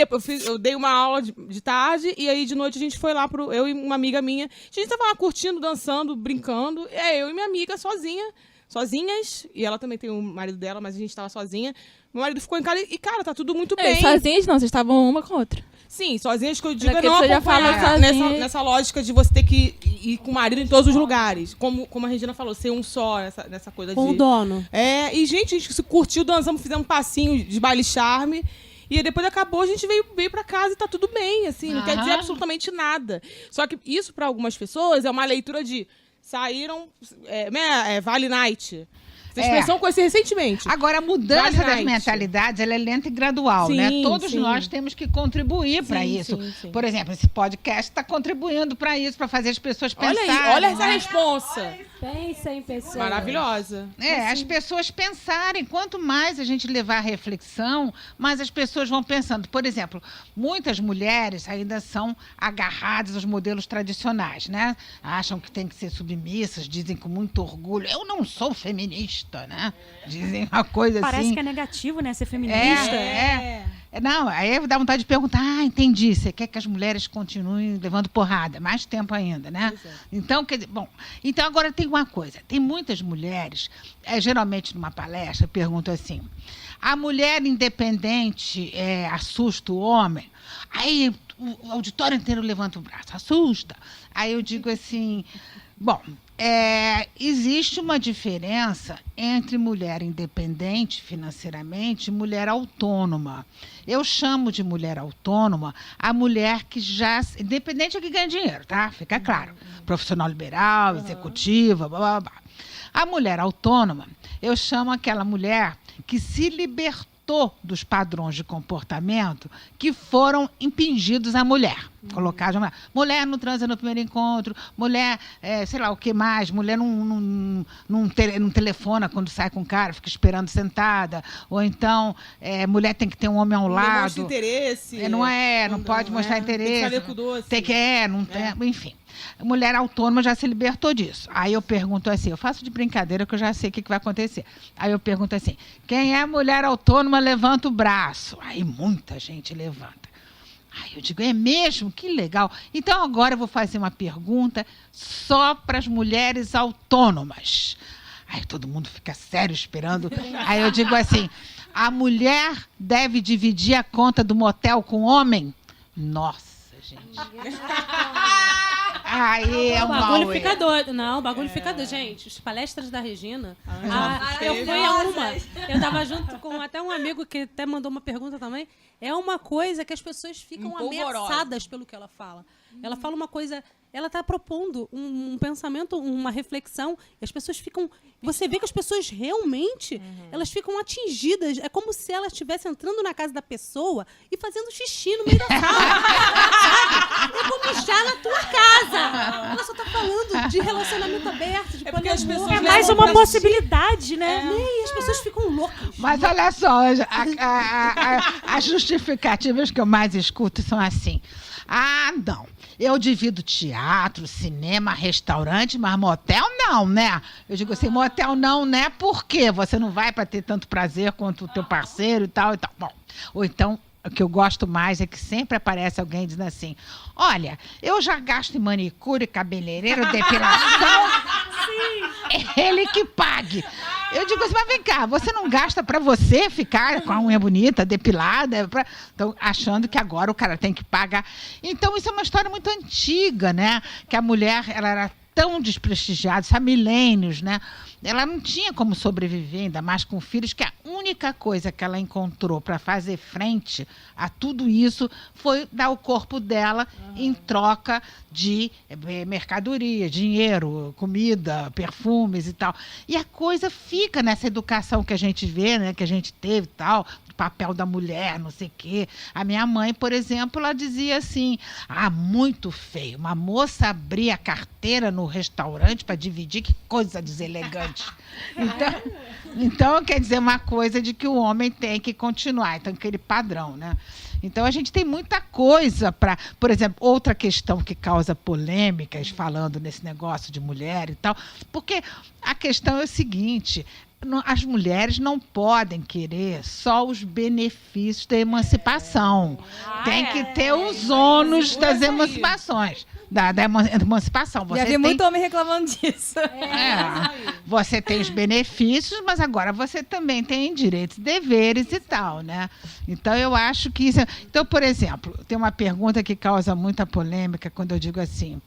eu dei uma aula de tarde, e aí de noite a gente foi lá eu e uma amiga minha, a gente tava lá curtindo, dançando, brincando, eu e minha amiga sozinhas, e ela também tem o marido dela, mas a gente tava sozinha. Meu marido ficou em casa e, cara, tá tudo muito bem. Sozinhas não, vocês estavam uma com a outra. Sim, sozinhas que eu digo Porque não você já fala acompanhar nessa lógica de você ter que ir com o marido em todos os lugares. Como a Regina falou, ser um só, nessa coisa Com o dono. E gente, a gente se curtiu, dançamos, fizemos um passinho de baile charme. E aí depois acabou, a gente veio pra casa e tá tudo bem, assim, não quer dizer absolutamente nada. Só que isso, pra algumas pessoas, é uma leitura de saíram, Vale Night. Essa expressão conheci recentemente. Agora, a mudança das mentalidades, ela é lenta e gradual, né? Todos nós temos que contribuir para isso. Sim. Por exemplo, esse podcast está contribuindo para isso, para fazer as pessoas pensarem. Olha essa responsa. Pensa em pessoas. Maravilhosa. As pessoas pensarem. Quanto mais a gente levar a reflexão, mais as pessoas vão pensando. Por exemplo, muitas mulheres ainda são agarradas aos modelos tradicionais, né? Acham que tem que ser submissas, dizem com muito orgulho. Eu não sou feminista, né? Dizem uma coisa assim. Parece que é negativo, né? Ser feminista. Não, aí dá vontade de perguntar, entendi, você quer que as mulheres continuem levando porrada, mais tempo ainda, né? Então, então agora tem uma coisa, tem muitas mulheres, geralmente numa palestra, perguntam assim, a mulher independente assusta o homem? Aí o auditório inteiro levanta o braço, assusta. Aí eu digo assim, existe uma diferença entre mulher independente financeiramente e mulher autônoma. Eu chamo de mulher autônoma a mulher que independente é que ganha dinheiro, tá? Fica claro. Profissional liberal, executiva, blá, blá, blá. A mulher autônoma, eu chamo aquela mulher que se libertou dos padrões de comportamento que foram impingidos à mulher. Colocar mulher não transa no primeiro encontro, mulher, sei lá o que mais, mulher não telefona quando sai com o cara, fica esperando sentada, ou então mulher tem que ter um homem ao lado. Não mostra interesse. Não pode mostrar interesse. Tem que saber com doce. Enfim. A mulher autônoma já se libertou disso. Aí eu pergunto assim, eu faço de brincadeira que eu já sei o que vai acontecer. Aí eu pergunto assim, quem é mulher autônoma, levanta o braço. Aí muita gente levanta. Aí eu digo, é mesmo? Que legal. Então agora eu vou fazer uma pergunta só para as mulheres autônomas. Aí todo mundo fica sério esperando. Aí eu digo assim, a mulher deve dividir a conta do motel com o homem? Nossa, gente. Aí o bagulho fica doido. Não, o bagulho fica doido. Gente, as palestras da Regina. Eu fui a uma. Eu tava junto com até um amigo que até mandou uma pergunta também. É uma coisa que as pessoas ficam ameaçadas pelo que ela fala. Ela fala uma coisa. Ela está propondo um pensamento, uma reflexão, e as pessoas ficam... Você vê que as pessoas realmente, elas ficam atingidas. É como se ela estivesse entrando na casa da pessoa e fazendo xixi no meio da sala. Eu vou mijar na tua casa. Ela só está falando de relacionamento aberto, de poliamor. É mais uma possibilidade, né? E as pessoas ficam loucas. Mas olha só, as justificativas que eu mais escuto são assim. Não. Eu divido teatro, cinema, restaurante, mas motel não, né? Eu digo assim, motel não, né? Por quê? Você não vai para ter tanto prazer quanto o teu parceiro e tal e tal. Bom, ou então, o que eu gosto mais é que sempre aparece alguém dizendo assim, olha, eu já gasto em manicure, cabeleireiro, depilação, é ele que pague. Eu digo assim, mas vem cá, você não gasta para você ficar com a unha bonita, depilada? Então, achando que agora o cara tem que pagar. Então, isso é uma história muito antiga, né? Que a mulher, ela era tão desprestigiada, há milênios, né? Ela não tinha como sobreviver, ainda mais com filhos, que a única coisa que ela encontrou para fazer frente a tudo isso foi dar o corpo dela em troca de mercadoria, dinheiro, comida, perfumes e tal. E a coisa fica nessa educação que a gente vê, né, que a gente teve e tal, do papel da mulher, não sei o quê. A minha mãe, por exemplo, ela dizia assim, muito feio, uma moça abrir a carteira no restaurante para dividir, que coisa deselegante. Então, quer dizer, uma coisa de que o homem tem que continuar. Então, aquele padrão, né? Então, a gente tem muita coisa para... Por exemplo, outra questão que causa polêmicas, falando nesse negócio de mulher e tal, porque a questão é o seguinte... As mulheres não podem querer só os benefícios da emancipação. Tem que ter os ônus das emancipações. Da emancipação. Já vi muito homem reclamando disso. Você tem os benefícios, mas agora você também tem direitos e deveres e tal, né? Então, eu acho que isso... Então, por exemplo, tem uma pergunta que causa muita polêmica quando eu digo assim,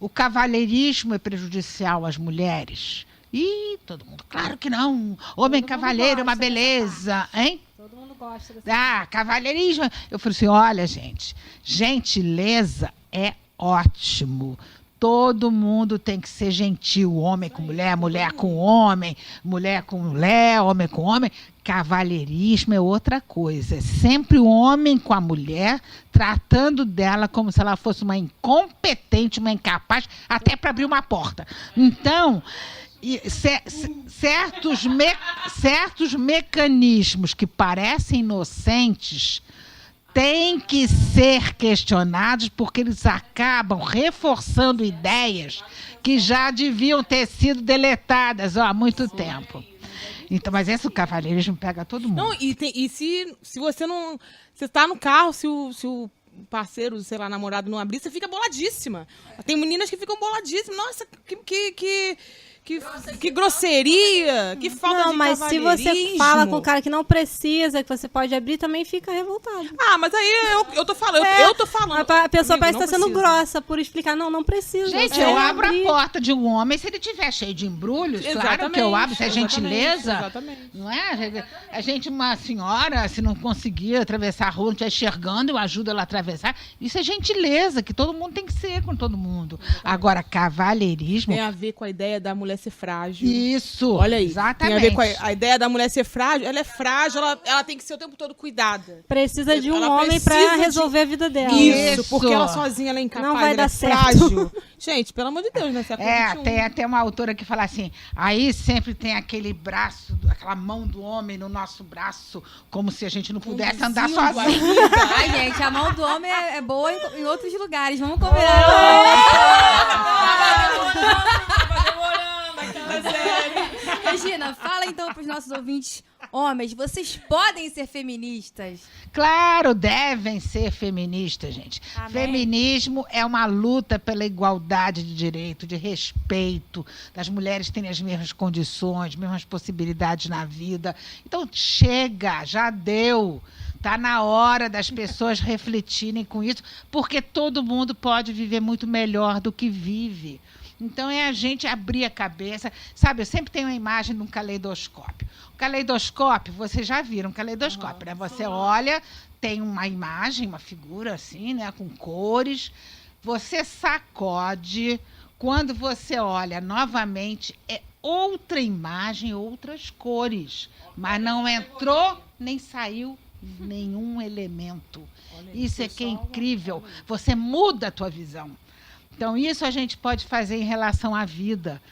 o cavalheirismo é prejudicial às mulheres? Ih, todo mundo, claro que não. Homem cavalheiro é uma beleza, hein? Todo mundo gosta dessa cavalheirismo. Eu falei assim, olha, gente, gentileza é ótimo. Todo mundo tem que ser gentil, homem com mulher, mulher com homem, mulher com mulher, homem com homem. Cavalheirismo é outra coisa. É sempre o homem com a mulher, tratando dela como se ela fosse uma incompetente, uma incapaz, até para abrir uma porta. Então... certos mecanismos que parecem inocentes têm que ser questionados porque eles acabam reforçando ideias que já deviam ter sido deletadas há muito tempo. Então, mas esse cavalheirismo pega todo mundo. Não, e se você não... Você tá no carro, se o parceiro, sei lá, namorado não abrir, você fica boladíssima. Tem meninas que ficam boladíssimas. Nossa, que grosseria, que falta de mas se você fala com o cara que não precisa, que você pode abrir, também fica revoltado. Mas aí eu tô falando, eu tô falando. A pessoa Amigo, parece estar sendo grossa por explicar, não precisa. Gente, eu abro a porta de um homem, se ele tiver cheio de embrulhos, claro que eu abro, isso é gentileza. Exatamente. Não é? A gente, uma senhora, se não conseguir atravessar a rua, não estiver enxergando, eu ajudo ela a atravessar. Isso é gentileza, que todo mundo tem que ser com todo mundo. Agora, cavalheirismo... Tem a ver com a ideia da mulher ser frágil. Isso. Olha aí. Exatamente. Tem a ver com a ideia da mulher ser frágil. Ela é frágil, ela tem que ser o tempo todo cuidada. Precisa de um homem pra resolver a vida dela. Isso, porque ela sozinha ela é incapaz, não vai ela dar é certo. frágil. Gente, pelo amor de Deus, né? Tem até uma autora que fala assim, aí sempre tem aquele braço, aquela mão do homem no nosso braço, como se a gente não pudesse andar sozinho. Ai, gente, a mão do homem é boa em outros lugares. Vamos combinar. Regina, fala então para os nossos ouvintes homens, vocês podem ser feministas? Claro, devem ser feministas, gente. Amém. Feminismo é uma luta pela igualdade de direito, de respeito, das mulheres terem as mesmas condições, mesmas possibilidades na vida. Então, chega, já deu. Está na hora das pessoas refletirem com isso, porque todo mundo pode viver muito melhor do que vive. Então, é a gente abrir a cabeça. Sabe, eu sempre tenho uma imagem de um caleidoscópio. O caleidoscópio, vocês já viram um caleidoscópio, né? Você olha, tem uma imagem, uma figura assim, né? Com cores. Você sacode. Quando você olha novamente, é outra imagem, outras cores. Mas não entrou nem saiu nenhum elemento. Isso é que é incrível. Você muda a tua visão. Então, isso a gente pode fazer em relação à vida.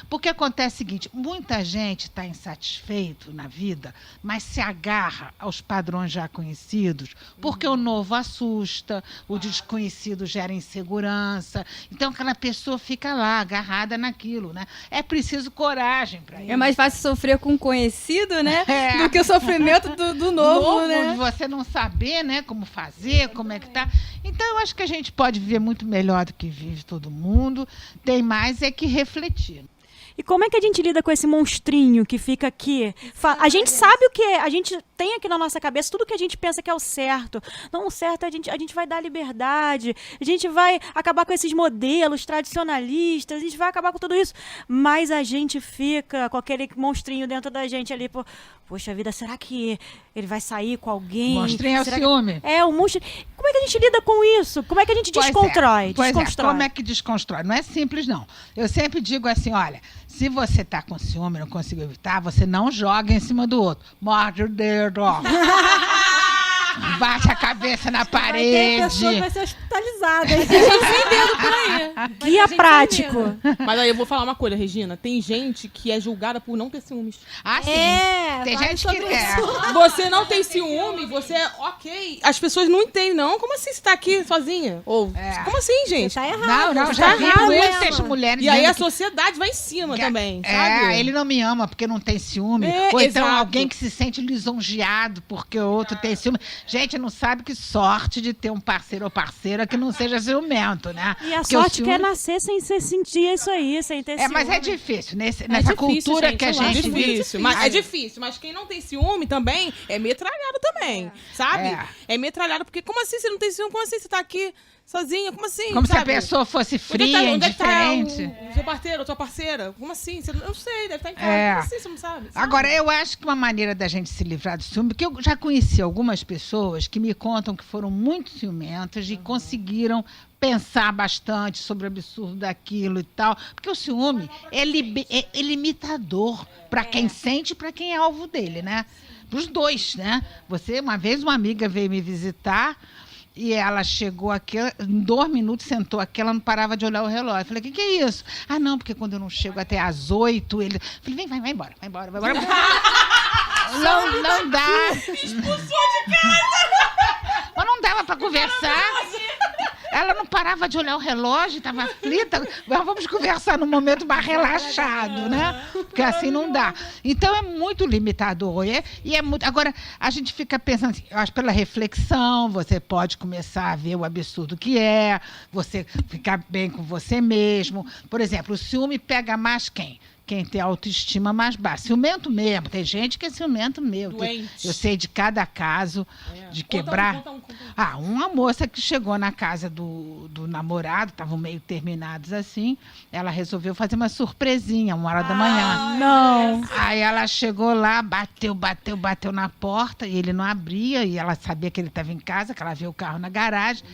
Porque acontece o seguinte, muita gente está insatisfeito na vida, mas se agarra aos padrões já conhecidos, porque o novo assusta, o desconhecido gera insegurança. Então, aquela pessoa fica lá, agarrada naquilo, né? É preciso coragem para isso. É mais fácil sofrer com o conhecido, né? Do que o sofrimento do novo, né? De você não saber, né, como fazer, como é que tá. Então, eu acho que a gente pode viver muito melhor do que vive todo mundo. Tem mais é que refletir. E como é que a gente lida com esse monstrinho que fica aqui? A gente sabe o que é, a gente tem aqui na nossa cabeça tudo que a gente pensa que é o certo. Não, o certo a gente vai dar liberdade, a gente vai acabar com esses modelos tradicionalistas, a gente vai acabar com tudo isso. Mas a gente fica com aquele monstrinho dentro da gente ali, poxa vida, será que ele vai sair com alguém? Monstrinho é o ciúme. O monstro. Como é que a gente lida com isso? Como é que a gente desconstrói? Como é que desconstrói? Não é simples, não. Eu sempre digo assim, olha, se você está com ciúme e não conseguiu evitar, você não joga em cima do outro. Morde o dedo, ó. bate a cabeça na Vai ter parede. pessoa que vai ser hospitalizada. Tem gente sem dedo por aí. Guia prático. Mas aí eu vou falar uma coisa, Regina. Tem gente que é julgada por não ter ciúmes. Ah, sim. Tem fale gente que sobre isso. Você não tem ciúme, você é ok. As pessoas não entendem, não. Como assim você tá aqui sozinha? Ou, como assim, gente? Tá errado. Não, você já tá vi errado muitas mesmo. mulheres E aí dizendo a sociedade vai em cima que- também, sabe? ele não me ama porque não tem ciúme. É, Ou então exato. alguém que se sente lisonjeado porque o outro tem ciúme. Gente, não sabe que sorte de ter um parceiro ou parceira que não seja ciumento, né? E a Porque o sorte ciúme- quer nascer sem sentir isso aí, sem ter Mas é ciúme. difícil. Nessa difícil, cultura gente, que a eu acho gente muito vive. É difícil, mas quem não tem ciúme também é metralhado também, sabe? É metralhado, porque como assim você não tem ciúme? Como assim você tá aqui sozinha? Como assim, Como se a sabe? pessoa fosse Onde é que fria, tá, onde é que tá indiferente. o seu parceiro, a sua parceira? Como assim? Você, eu não sei, deve estar em casa. É. Como assim você não sabe? Agora, eu acho que uma maneira da gente se livrar do ciúme, porque eu já conheci algumas pessoas que me contam que foram muito ciumentas e conseguiram pensar bastante sobre o absurdo daquilo e tal. Porque o ciúme é limitador para quem sente e para quem é alvo dele, né? Para os dois, né? Uma vez uma amiga veio me visitar e ela chegou aqui, em 2 minutos sentou aqui, ela não parava de olhar o relógio. Eu falei, o que é isso? Ah, não, porque quando eu não chego até às 8, ele... Eu falei, vai embora. Não dá. Expulsou de casa. Mas não dava para conversar. Ela não parava de olhar o relógio, estava aflita. Vamos conversar num momento mais relaxado, né? Porque assim não dá. Então é muito limitador. E é muito... Agora, a gente fica pensando assim, eu acho pela reflexão, você pode começar a ver o absurdo que é, você ficar bem com você mesmo. Por exemplo, o ciúme pega mais quem? Quem tem autoestima mais baixa. Ciumento mesmo. Tem gente que é ciumento mesmo. Doente. Eu sei de cada caso de quebrar. Conta um. Uma moça que chegou na casa do namorado, estavam meio terminados assim, ela resolveu fazer uma surpresinha, 1h da manhã. Não. Aí ela chegou lá, bateu na porta e ele não abria, e ela sabia que ele estava em casa, que ela viu o carro na garagem.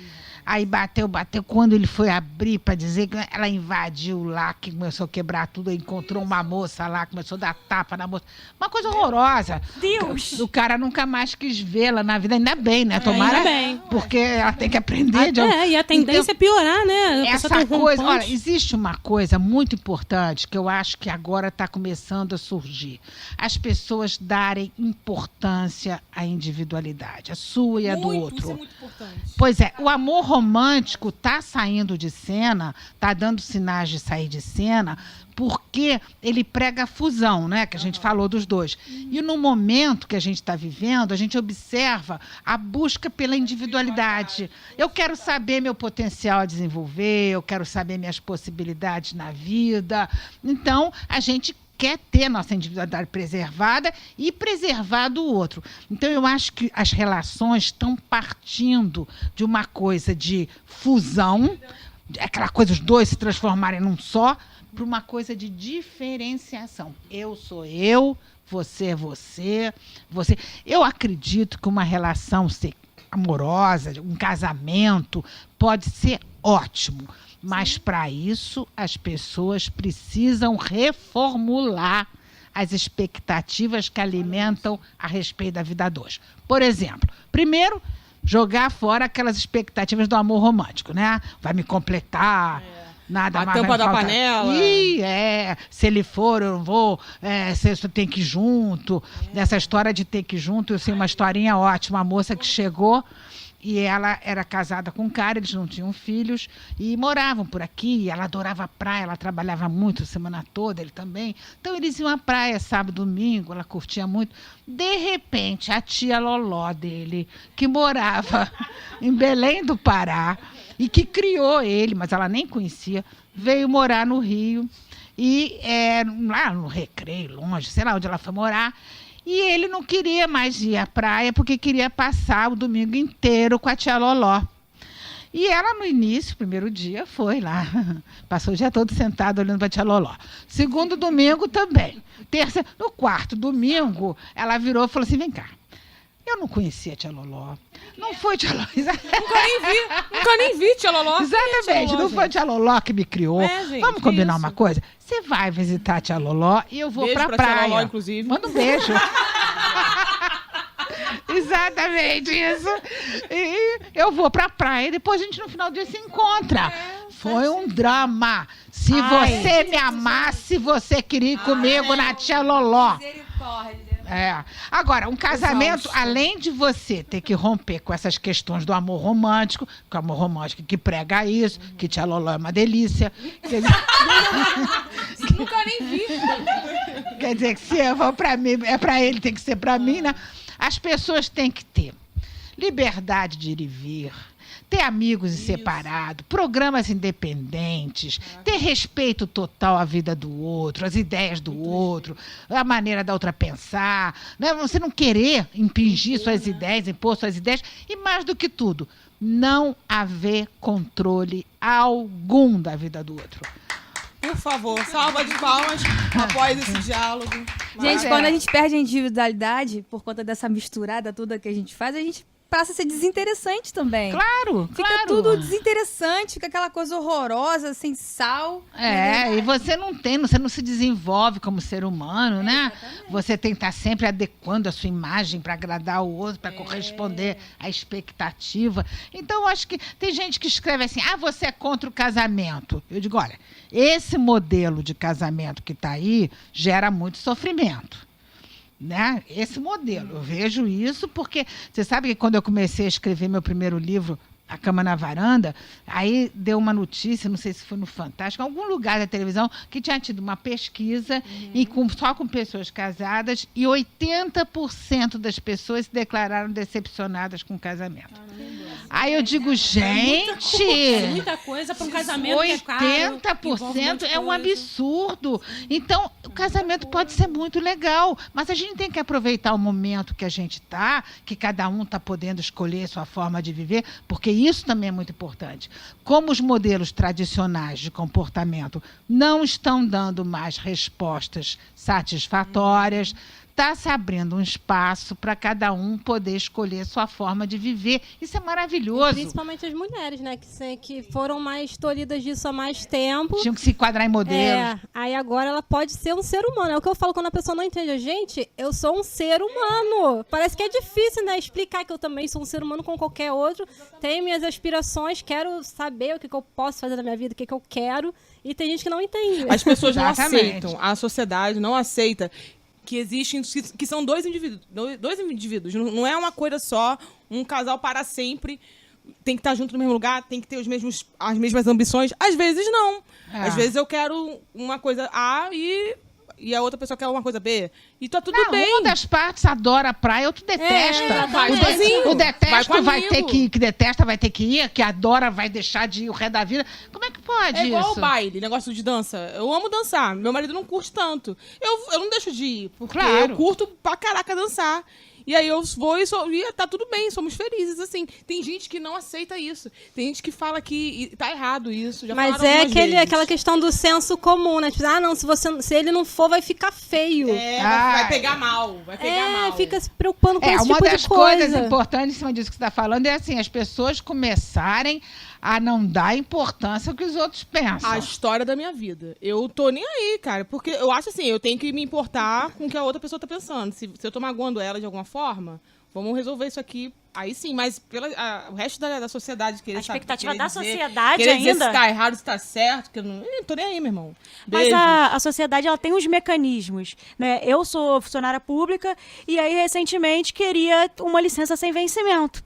Aí bateu. Quando ele foi abrir para dizer que ela invadiu lá, que começou a quebrar tudo, encontrou uma moça lá, começou a dar tapa na moça. Uma coisa horrorosa. Deus! O cara nunca mais quis vê-la na vida, ainda bem, né? Tomara, ainda bem. porque ela tem que aprender. E a tendência é piorar, né? A pessoa Essa tá coisa, rompante. olha, existe uma coisa muito importante que eu acho que agora está começando a surgir. As pessoas darem importância à individualidade, a sua e a do outro. Isso é muito importante. Pois é, o amor romântico está saindo de cena, está dando sinais de sair de cena, porque ele prega a fusão, né? Que a gente falou dos dois. E no momento que a gente está vivendo, a gente observa a busca pela individualidade. Eu quero saber meu potencial a desenvolver, eu quero saber minhas possibilidades na vida. Então, a gente quer ter nossa individualidade preservada e preservar do outro. Então, eu acho que as relações estão partindo de uma coisa de fusão, aquela coisa, os dois se transformarem num só, para uma coisa de diferenciação. Eu sou eu, você é você. Eu acredito que uma relação amorosa, um casamento, pode ser ótimo. Mas, para isso, as pessoas precisam reformular as expectativas que alimentam a respeito da vida a dois. Por exemplo, primeiro, jogar fora aquelas expectativas do amor romântico, né? Vai me completar, nada A mais tampa vai da faltar. panela. Se ele for, eu não vou, você tem que ir junto. Nessa história de ter que ir junto, eu sei uma historinha ótima, uma moça que chegou e ela era casada com um cara, eles não tinham filhos e moravam por aqui, e ela adorava a praia, ela trabalhava muito a semana toda, ele também. Então eles iam à praia sábado, domingo, ela curtia muito. De repente, a tia Loló dele, que morava em Belém do Pará e que criou ele, mas ela nem conhecia, veio morar no Rio e lá no Recreio, longe, sei lá onde ela foi morar. E ele não queria mais ir à praia porque queria passar o domingo inteiro com a tia Loló. E ela, no início, primeiro dia, foi lá. Passou o dia todo sentado olhando para a tia Loló. Segundo domingo também. No quarto domingo, ela virou e falou assim, vem cá. Eu não conhecia a tia Loló. Não foi tia Loló. Nunca nem vi, tia Loló. Exatamente, não foi a tia Loló que me criou. Gente, Vamos combinar isso. uma coisa? Você vai visitar a tia Loló e eu vou Beijo pra pra praia. tia Loló, inclusive. Manda um beijo. Exatamente isso. E eu vou pra praia e depois a gente no final do dia se encontra. Foi um drama. Se você me amasse, você queria ir comigo na Tia Loló. Misericórdia. Agora, um casamento, além de você ter que romper com essas questões do amor romântico, que o amor romântico que prega isso, que Tia Loló é uma delícia. Nunca nem vi. Quer dizer, que se eu vou pra mim, é pra ele, tem que ser pra mim, né? As pessoas têm que ter liberdade de ir e vir, ter amigos separados, programas independentes, ter respeito total à vida do outro, às ideias do outro, a maneira da outra pensar, né? Você não querer impingir suas ideias, impor suas ideias, e mais do que tudo, não haver controle algum da vida do outro. Por favor, salva de palmas após esse diálogo. Gente, quando a gente perde a individualidade, por conta dessa misturada toda que a gente faz, a gente passa a ser desinteressante também. Claro, Fica tudo desinteressante, fica aquela coisa horrorosa, sem sal. E você não se desenvolve como ser humano, né? Exatamente. Você tem que estar sempre adequando a sua imagem para agradar o outro, para corresponder à expectativa. Então, eu acho que tem gente que escreve assim, você é contra o casamento. Eu digo, olha, esse modelo de casamento que está aí gera muito sofrimento. Né? Esse modelo, eu vejo isso porque você sabe que quando eu comecei a escrever meu primeiro livro, A Cama na Varanda, aí deu uma notícia, não sei se foi no Fantástico, em algum lugar da televisão, que tinha tido uma pesquisa só com pessoas casadas e 80% das pessoas se declararam decepcionadas com o casamento. Aí eu digo, gente... Muita coisa para um casamento que é caro. 80% é um absurdo. Então, o casamento pode ser muito legal, mas a gente tem que aproveitar o momento que a gente está, que cada um está podendo escolher sua forma de viver, porque isso também é muito importante. Como os modelos tradicionais de comportamento não estão dando mais respostas satisfatórias, está se abrindo um espaço para cada um poder escolher sua forma de viver. Isso é maravilhoso. Principalmente as mulheres, né? Que foram mais tolhidas disso há mais tempo. Tinham que se enquadrar em modelos. Aí agora ela pode ser um ser humano. É o que eu falo quando a pessoa não entende. Gente, eu sou um ser humano. Parece que é difícil, né? Explicar que eu também sou um ser humano como qualquer outro. Tenho minhas aspirações, quero saber o que eu posso fazer na minha vida, o que eu quero. E tem gente que não entende. As pessoas não Exatamente. aceitam. A sociedade não aceita que existem, que são dois indivíduos. Não é uma coisa só, um casal para sempre, tem que estar junto no mesmo lugar, tem que ter as mesmas ambições. Às vezes não. Às vezes eu quero uma coisa A e a outra pessoa quer uma coisa B. E tá tudo bem. Uma das partes adora a praia, outro detesta. O detesto vai ter que detesta vai ter que ir, que adora vai deixar de ir o resto da vida. Como é que pode É igual isso? o baile, negócio de dança. Eu amo dançar. Meu marido não curte tanto. Eu não deixo de ir, porque Claro. eu curto pra caraca dançar. E aí eu vou e tá tudo bem, somos felizes, assim. Tem gente que não aceita isso. Tem gente que fala que tá errado isso. Já Mas falaram algumas vezes. aquela questão do senso comum, né? Tipo, não, se ele não for, vai ficar feio. Vai pegar mal. Vai pegar mal. Fica se preocupando com esse uma tipo das de coisa. coisas importantes em cima disso que você está falando é assim, as pessoas começarem a não dar importância ao que os outros pensam. A história da minha vida. Eu tô nem aí, cara. Porque eu acho assim, eu tenho que me importar com o que a outra pessoa tá pensando. Se eu tô magoando ela de alguma forma, vamos resolver isso aqui. Aí sim, mas o resto da sociedade querer A saber, expectativa querer da dizer- sociedade querer dizer ainda. se tá errado, se tá certo. Que eu não tô nem aí, meu irmão. Mas Beijo. a sociedade ela tem uns mecanismos, né? Eu sou funcionária pública e aí recentemente queria uma licença sem vencimento.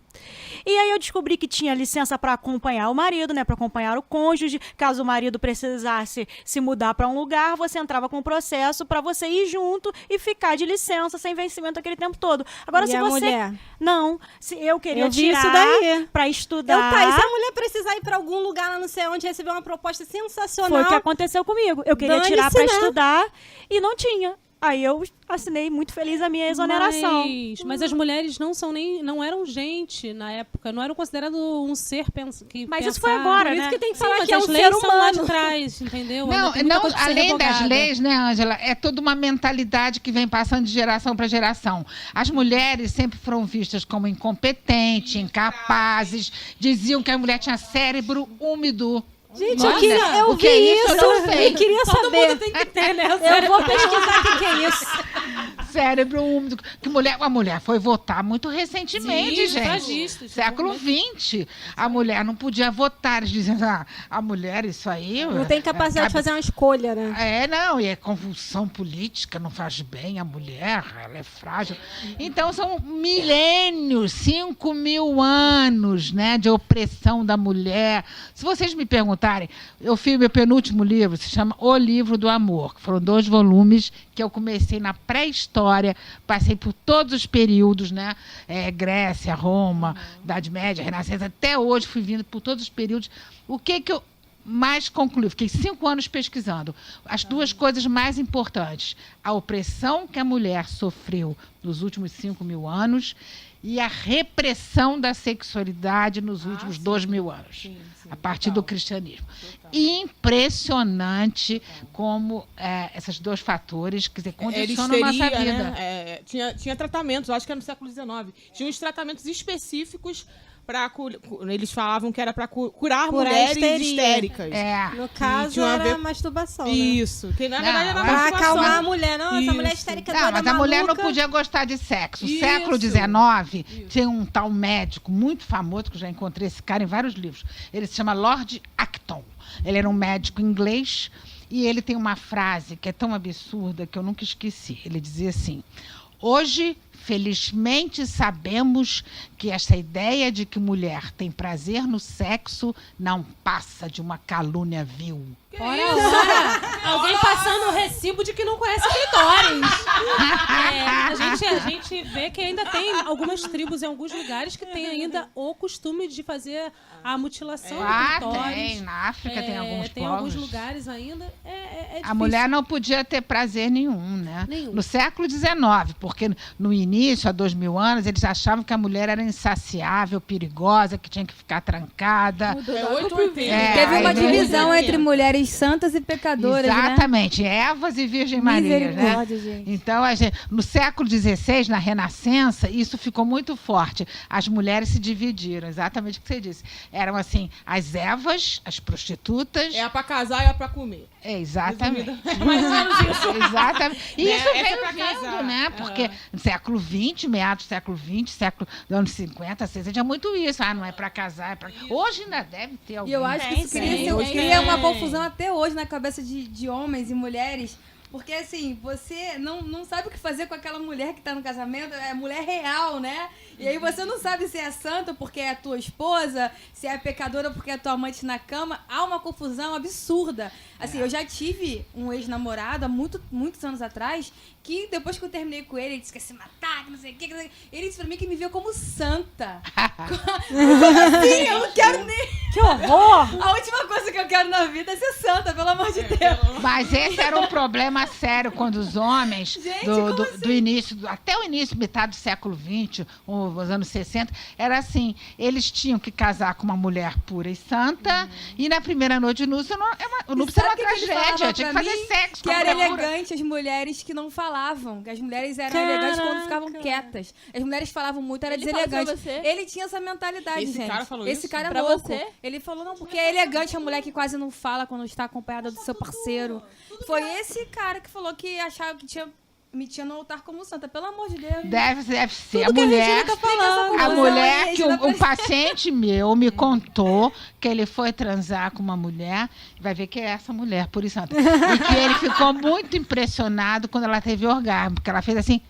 E aí eu descobri que tinha licença para acompanhar o marido, né, para acompanhar o cônjuge. Caso o marido precisasse se mudar para um lugar, você entrava com o processo para você ir junto e ficar de licença sem vencimento aquele tempo todo. Agora E se a você mulher? Não, se eu queria Eu vi isso tirar daí. para E estudar. se a mulher precisar ir pra algum lugar lá não sei onde receber uma proposta sensacional. Foi o que aconteceu comigo. Eu queria Dane-se, tirar para né? estudar e não tinha. Aí eu assinei muito feliz a minha exoneração. Mas as mulheres não eram gente na época, não eram consideradas um ser que Mas isso pensava. foi agora, Por isso né? que tem que Sim, falar mas que é as um leis ser são lá de humano. trás, entendeu? Não, Ainda tem muita não, coisa pra ser além das revogada. leis, né, Ângela, é toda uma mentalidade que vem passando de geração para geração. As mulheres sempre foram vistas como incompetentes, incapazes, diziam que a mulher tinha cérebro úmido. Gente, Nossa, eu o que vi é isso? isso. Eu não sei. Eu queria Todo saber. mundo tem que ter, né? Eu vou pesquisar o que é isso. cérebro úmido. Que a mulher foi votar muito recentemente, Sim, gente. sufragistas, Século XX. A mulher não podia votar. Eles dizendo, a mulher, isso aí... Não tem capacidade de fazer uma escolha, né? Não, e é convulsão política, não faz bem a mulher, ela é frágil. Então, são milênios, 5.000 anos, né, de opressão da mulher. Se vocês me perguntarem, eu fiz meu penúltimo livro, se chama O Livro do Amor, que foram 2 volumes que eu comecei na pré-história, passei por todos os períodos, né, Grécia, Roma, Idade Média, Renascença, até hoje fui vindo por todos os períodos. O que eu mais concluí? Fiquei 5 anos pesquisando. As 2 coisas mais importantes: a opressão que a mulher sofreu nos últimos 5.000 anos e a repressão da sexualidade nos últimos 2.000 anos, a partir do cristianismo. Impressionante como esses 2 fatores, quer dizer, condicionam a nossa vida. Né? Tinha tratamentos, eu acho que era no século XIX, tinha uns tratamentos específicos para eles falavam que era para curar mulheres histéricas. No caso, era masturbação. Isso. Que na verdade era pra masturbação. acalmar a mulher. Não, essa mulher histérica doida, mas a mulher não podia gostar de sexo. No século XIX, tinha um tal médico muito famoso, que eu já encontrei esse cara em vários livros. Ele se chama Lord Acton. Ele era um médico inglês e ele tem uma frase que é tão absurda que eu nunca esqueci. Ele dizia assim: hoje, felizmente, sabemos que essa ideia de que mulher tem prazer no sexo não passa de uma calúnia vil. Ora, alguém passando o recibo de que não conhece clitóris. A gente vê que ainda tem algumas tribos em alguns lugares que tem ainda o costume de fazer a mutilação do clitóris. Tem. Na África tem alguns Tem povos. alguns lugares ainda. É difícil. A mulher não podia ter prazer nenhum, né? No século XIX, porque no início, há 2.000 anos, eles achavam que a mulher era insaciável, perigosa, que tinha que ficar trancada. Teve uma divisão entre mulheres santas e pecadoras, exatamente, né? Evas e Virgem Maria, né? Gente. Então, no século XVI, na Renascença, isso ficou muito forte. As mulheres se dividiram, exatamente o que você disse. Eram assim, as Evas, as prostitutas. É pra casar e é pra comer. Exatamente. Mais ou menos isso. Exatamente. E isso veio pra vindo, casar. né? Porque no século XX, meados do século XX, dos anos 50, 60, tinha muito isso. Não é pra casar, é pra... Hoje ainda deve ter alguém. E eu acho que isso cria uma confusão até hoje na cabeça de homens e mulheres. Porque, assim, você não sabe o que fazer com aquela mulher que tá no casamento, é mulher real, né? E aí você não sabe se é santa porque é a tua esposa, se é pecadora porque é tua amante na cama. Há uma confusão absurda. Assim, eu já tive um ex-namorado há muitos anos atrás, que depois que eu terminei com ele disse que ia se matar, que não sei o que. Ele disse pra mim que me via como santa. Assim, eu não quero nem... Que horror! A última coisa que eu quero na vida é ser santa, pelo amor de Deus. Mas esse era um problema sério quando os homens, do início, até o início, metade do século XX, os anos 60, era assim, eles tinham que casar com uma mulher pura e santa, e na primeira noite de núpcia, o núpcia era uma tragédia, tinha que fazer sexo que com a era mulher pura. elegante as mulheres que não falavam, que as mulheres eram elegantes quando ficavam quietas. As mulheres falavam muito, era deselegante. Ele tinha essa mentalidade, Esse gente. cara falou Esse isso? cara é Pra louco. você? Ele falou, não, porque é elegante a mulher que quase não fala quando está acompanhada do seu parceiro. Foi esse cara que falou que achava que me tinha no altar como santa, pelo amor de Deus. Deve ser. Tudo que a Regina tá falando. A mulher Aí, que um paciente meu me contou que ele foi transar com uma mulher, vai ver que é essa mulher, por isso. E que ele ficou muito impressionado quando ela teve orgasmo, porque ela fez assim.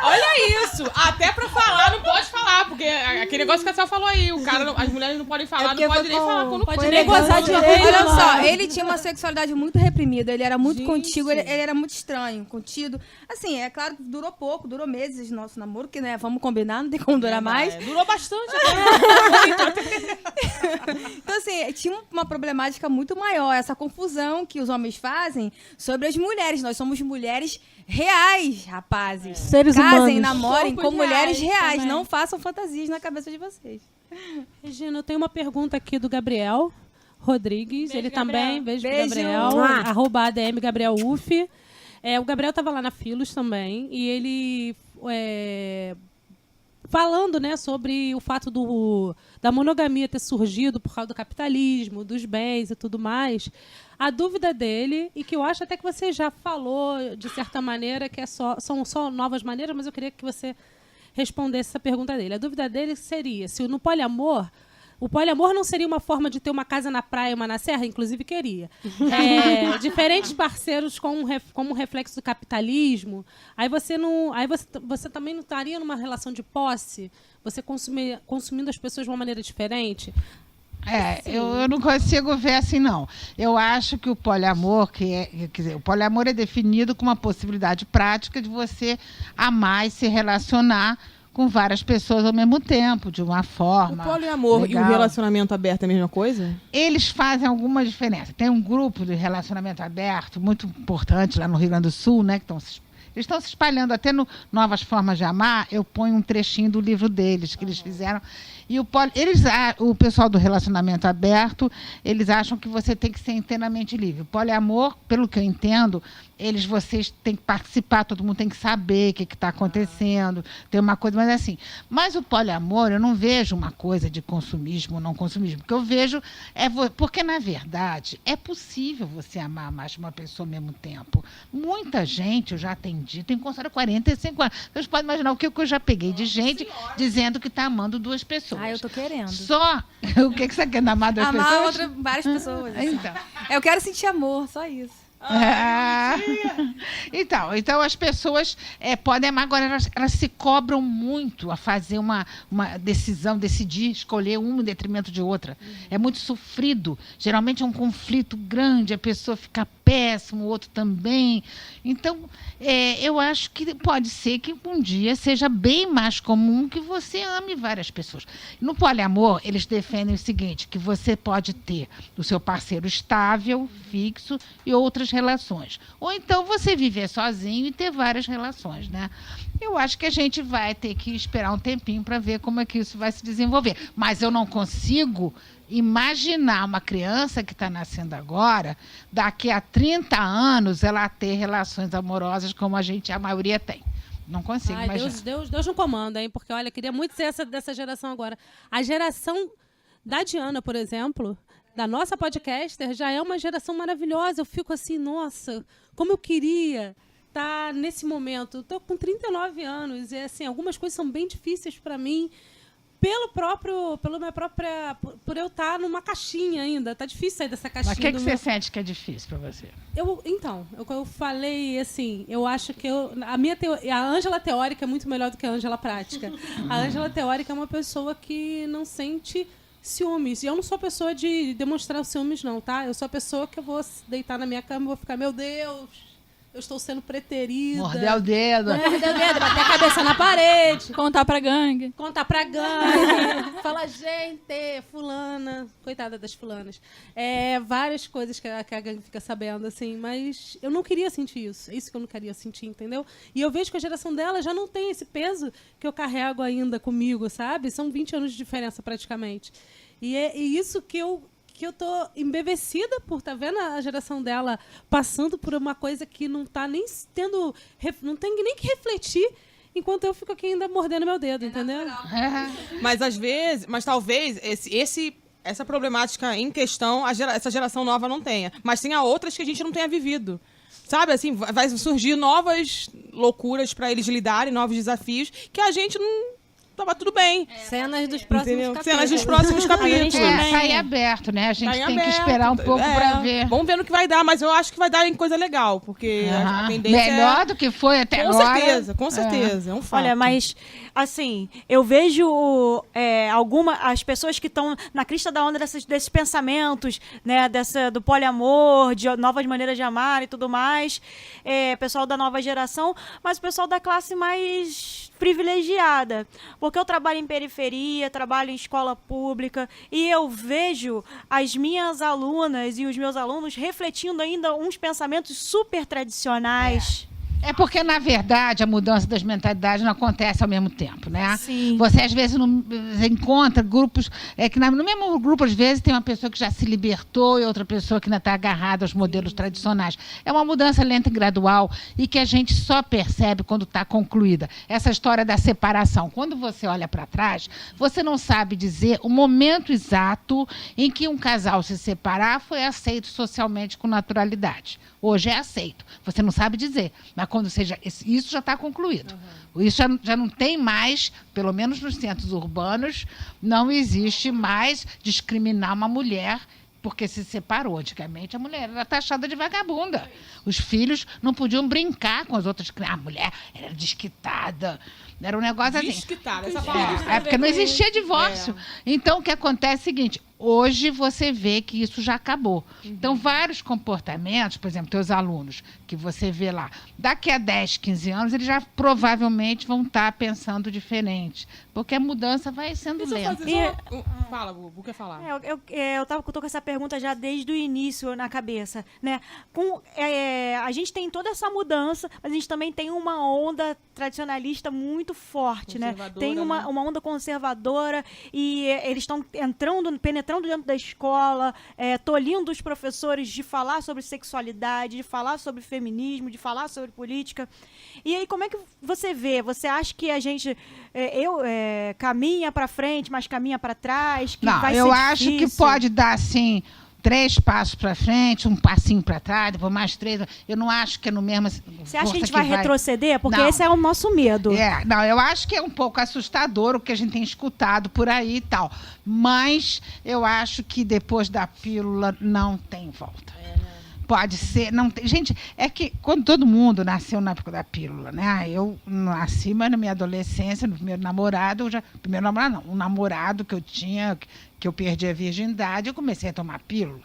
Olha isso! Até pra falar, não pode falar, porque aquele negócio que a Cel falou aí, as mulheres não podem falar, não pode nem falar quando Pode nem gozar de Olha só, ele tinha uma sexualidade muito reprimida, ele era muito contigo, ele era muito estranho, contido. Assim, é claro que durou pouco, durou meses nosso namoro, que, né, vamos combinar, não tem como durar mais. Durou bastante. Então, assim, tinha uma problemática muito maior, essa confusão que os homens fazem sobre as mulheres. Nós somos mulheres reais, rapazes. Seres Casem, humanos. namorem com Corpos mulheres reais reais. também. Não façam fantasias na cabeça de vocês. Regina, eu tenho uma pergunta aqui do Gabriel Rodrigues. Beijo, ele Gabriel. também, beijo pro Beijo. Gabriel, Ah. @ADM Gabriel Uf. O Gabriel estava lá na Filos também, e ele falando, né, sobre o fato da monogamia ter surgido por causa do capitalismo, dos bens e tudo mais. A dúvida dele, e que eu acho até que você já falou, de certa maneira, que são só novas maneiras, mas eu queria que você respondesse essa pergunta dele. A dúvida dele seria se no poliamor... O poliamor não seria uma forma de ter uma casa na praia e uma na serra? Inclusive, queria. Diferentes parceiros como um reflexo do capitalismo. Aí você também não estaria numa relação de posse? Você consumindo as pessoas de uma maneira diferente? Eu não consigo ver assim, não. Eu acho que o poliamor, quer dizer, o poliamor é definido como uma possibilidade prática de você amar e se relacionar com várias pessoas ao mesmo tempo, de uma forma. O poliamor legal. E o relacionamento aberto é a mesma coisa? Eles fazem alguma diferença. Tem um grupo de relacionamento aberto muito importante lá no Rio Grande do Sul, né, que eles estão se espalhando até no Novas Formas de Amar. Eu ponho um trechinho do livro deles, que eles fizeram. E o pessoal do relacionamento aberto, eles acham que você tem que ser inteiramente livre. O poliamor, pelo que eu entendo, vocês têm que participar, todo mundo tem que saber o que está acontecendo, tem uma coisa, mas assim. Mas o poliamor, eu não vejo uma coisa de consumismo ou não consumismo. O que eu vejo porque, na verdade, é possível você amar mais de uma pessoa ao mesmo tempo. Muita gente, eu já atendi, tem consultório há 45 anos. Vocês podem imaginar o que eu já peguei de gente dizendo que está amando duas pessoas. Eu tô querendo. Só? O que você quer amar duas pessoas? Amar várias pessoas. Assim. Então. Eu quero sentir amor, só isso. Então as pessoas podem amar, agora elas se cobram muito a fazer uma decisão, decidir, escolher uma em detrimento de outra. É muito sofrido. Geralmente é um conflito grande, a pessoa fica péssima, o outro também. Então, eu acho que pode ser que um dia seja bem mais comum que você ame várias pessoas. No poliamor, eles defendem o seguinte, que você pode ter o seu parceiro estável, fixo, e outras relações. Ou então você viver sozinho e ter várias relações, né? Eu acho que a gente vai ter que esperar um tempinho para ver como é que isso vai se desenvolver. Mas eu não consigo imaginar uma criança que está nascendo agora, daqui a 30 anos, ela ter relações amorosas como a maioria tem. Não consigo imaginar. Deus no comando, hein? Porque, olha, eu queria muito ser dessa geração agora. A geração da Diana, por exemplo, da nossa podcaster, já é uma geração maravilhosa. Eu fico assim, nossa, como eu queria estar nesse momento. Eu tô com 39 anos e, assim, algumas coisas são bem difíceis para mim. Por eu estar numa caixinha ainda. Tá difícil sair dessa caixinha. Mas o que você sente que é difícil para você? Eu falei assim, eu acho que a Ângela teórica é muito melhor do que a Ângela prática. A Ângela teórica é uma pessoa que não sente ciúmes. E eu não sou pessoa de demonstrar ciúmes, não, tá? Eu sou a pessoa que eu vou deitar na minha cama e vou ficar, meu Deus, eu estou sendo preterida. Morder o dedo. Bater a cabeça na parede. Contar pra gangue. Fala, gente, fulana. Coitada das fulanas. Várias coisas que a gangue fica sabendo, assim. Mas eu não queria sentir isso. É isso que eu não queria sentir, entendeu? E eu vejo que a geração dela já não tem esse peso que eu carrego ainda comigo, sabe? São 20 anos de diferença, praticamente. E é isso que eu tô embevecida por estar vendo a geração dela passando por uma coisa que não tá nem tendo... Não tem nem que refletir, enquanto eu fico aqui ainda mordendo meu dedo, entendeu? Mas talvez essa problemática em questão, essa geração nova não tenha. Mas tenha outras que a gente não tenha vivido. Sabe, assim, vai surgir novas loucuras para eles lidarem, novos desafios, que a gente não... Tava tudo bem. Cenas dos próximos capítulos. Cenas dos próximos capítulos. Tá em aberto, né? A gente tem que esperar um pouco pra ver. Vamos ver no que vai dar, mas eu acho que vai dar em coisa legal, porque a tendência melhor do que foi até agora. Com certeza. É um fato. Olha, mas, assim, eu vejo as pessoas que estão na crista da onda desses pensamentos, né? Do poliamor, de novas maneiras de amar e tudo mais. Pessoal da nova geração, mas o pessoal da classe mais privilegiada, porque eu trabalho em periferia, trabalho em escola pública e eu vejo as minhas alunas e os meus alunos refletindo ainda uns pensamentos super tradicionais. É porque, na verdade, a mudança das mentalidades não acontece ao mesmo tempo, né? Sim. Você, às vezes, não você encontra grupos... que no mesmo grupo, às vezes, tem uma pessoa que já se libertou e outra pessoa que ainda está agarrada aos modelos tradicionais. É uma mudança lenta e gradual e que a gente só percebe quando está concluída. Essa história da separação. Quando você olha para trás, você não sabe dizer o momento exato em que um casal se separar foi aceito socialmente com naturalidade. Hoje é aceito. Você não sabe dizer. Mas quando seja, isso já está concluído. Isso já não tem mais, pelo menos nos centros urbanos, não existe mais discriminar uma mulher porque se separou. Antigamente, a mulher era taxada de vagabunda. Os filhos não podiam brincar com as outras crianças. A mulher era desquitada. Era um negócio assim. Desquitada, essa palavra. É porque não existia divórcio. Então, o que acontece é o seguinte, hoje você vê que isso já acabou. Então, vários comportamentos, por exemplo, teus alunos, que você vê lá, daqui a 10, 15 anos, eles já provavelmente vão estar pensando diferente. Porque a mudança vai sendo lenta. Fala, Bu, quer falar? Eu tô com essa pergunta já desde o início na cabeça, né? A gente tem toda essa mudança, mas a gente também tem uma onda tradicionalista muito forte, né? Tem uma onda conservadora e eles estão penetrando dentro da escola, tolhindo os professores de falar sobre sexualidade, de falar sobre feminismo, de falar sobre política. E aí, como é que você vê? Você acha que a gente caminha para frente, mas caminha para trás? Que não, vai eu ser acho difícil? que pode dar, assim, 3 passos para frente, um passinho para trás, depois mais 3. Eu não acho que é no mesmo... Você acha que a gente vai retroceder? Porque esse é o nosso medo. Não, eu acho que é um pouco assustador o que a gente tem escutado por aí e tal. Mas eu acho que depois da pílula não tem volta. Pode ser, não tem. Gente, é que quando todo mundo nasceu na época da pílula, né? Eu nasci, mas na minha adolescência, no primeiro namorado, um namorado que eu tinha, que eu perdi a virgindade, eu comecei a tomar pílula.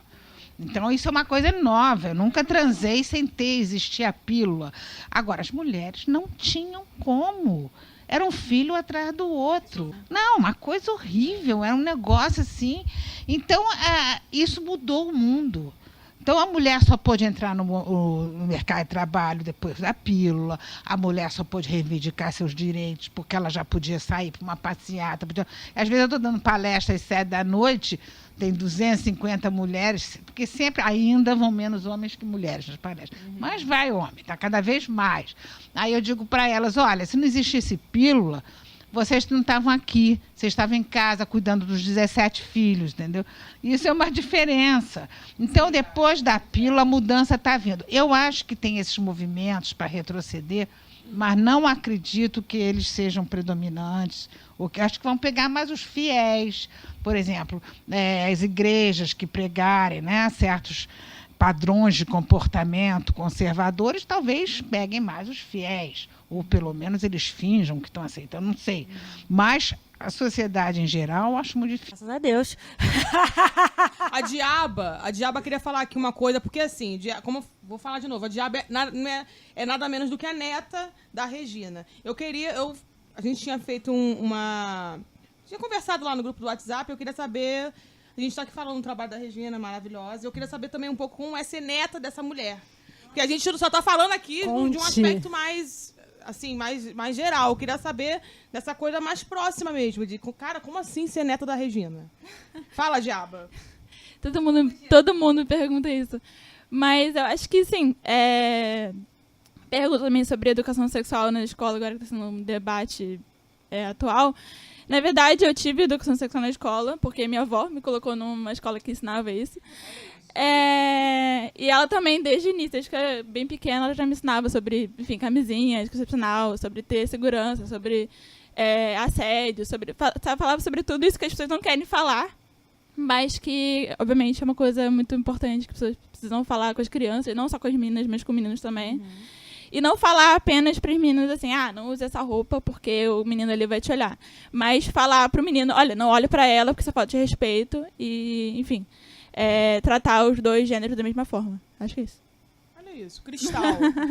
Então, isso é uma coisa nova. Eu nunca transei sem existir a pílula. Agora, as mulheres não tinham como. Era um filho atrás do outro. Não, uma coisa horrível, era um negócio assim. Então, isso mudou o mundo. Então, a mulher só pôde entrar no mercado de trabalho depois da pílula, a mulher só pôde reivindicar seus direitos, porque ela já podia sair para uma passeata. Às vezes, eu estou dando palestra às 7h, tem 250 mulheres, porque sempre ainda vão menos homens que mulheres nas palestras. Mas vai homem, está cada vez mais. Aí eu digo para elas, olha, se não existisse pílula, vocês não estavam aqui, vocês estavam em casa cuidando dos 17 filhos, entendeu? Isso é uma diferença. Então, depois da pílula, a mudança está vindo. Eu acho que tem esses movimentos para retroceder, mas não acredito que eles sejam predominantes. Acho que vão pegar mais os fiéis, por exemplo, as igrejas que pregarem, né, certos padrões de comportamento conservadores, talvez peguem mais os fiéis. Ou, pelo menos, eles finjam que estão aceitando, não sei. Mas a sociedade, em geral, eu acho muito difícil. Graças a Deus. A Diaba queria falar aqui uma coisa, porque, assim, vou falar de novo, a Diaba é nada menos do que a neta da Regina. A gente tinha feito tinha conversado lá no grupo do WhatsApp, eu queria saber... A gente está aqui falando do trabalho da Regina, maravilhosa. Eu queria saber também um pouco como é ser neta dessa mulher. Porque a gente só está falando aqui de um aspecto mais... assim, mais geral. Eu queria saber dessa coisa mais próxima mesmo. Cara, como assim ser neta da Regina? Fala, Diaba. Todo mundo pergunta isso. Mas eu acho que, sim, pergunta também sobre educação sexual na escola, agora que está sendo um debate atual. Na verdade, eu tive educação sexual na escola, porque minha avó me colocou numa escola que ensinava isso. E ela também, desde o início, desde que era bem pequena, ela já me ensinava sobre, enfim, camisinha anticoncepcional, sobre ter segurança, sobre assédio, falava sobre tudo isso que as pessoas não querem falar, mas que, obviamente, é uma coisa muito importante que as pessoas precisam falar com as crianças, não só com as meninas, mas com meninos também. E não falar apenas para os meninos assim, não use essa roupa porque o menino ali vai te olhar. Mas falar para o menino, olha, não olhe para ela porque isso é falta de respeito e, enfim, tratar os dois gêneros da mesma forma. Acho que é isso. Olha isso, cristal.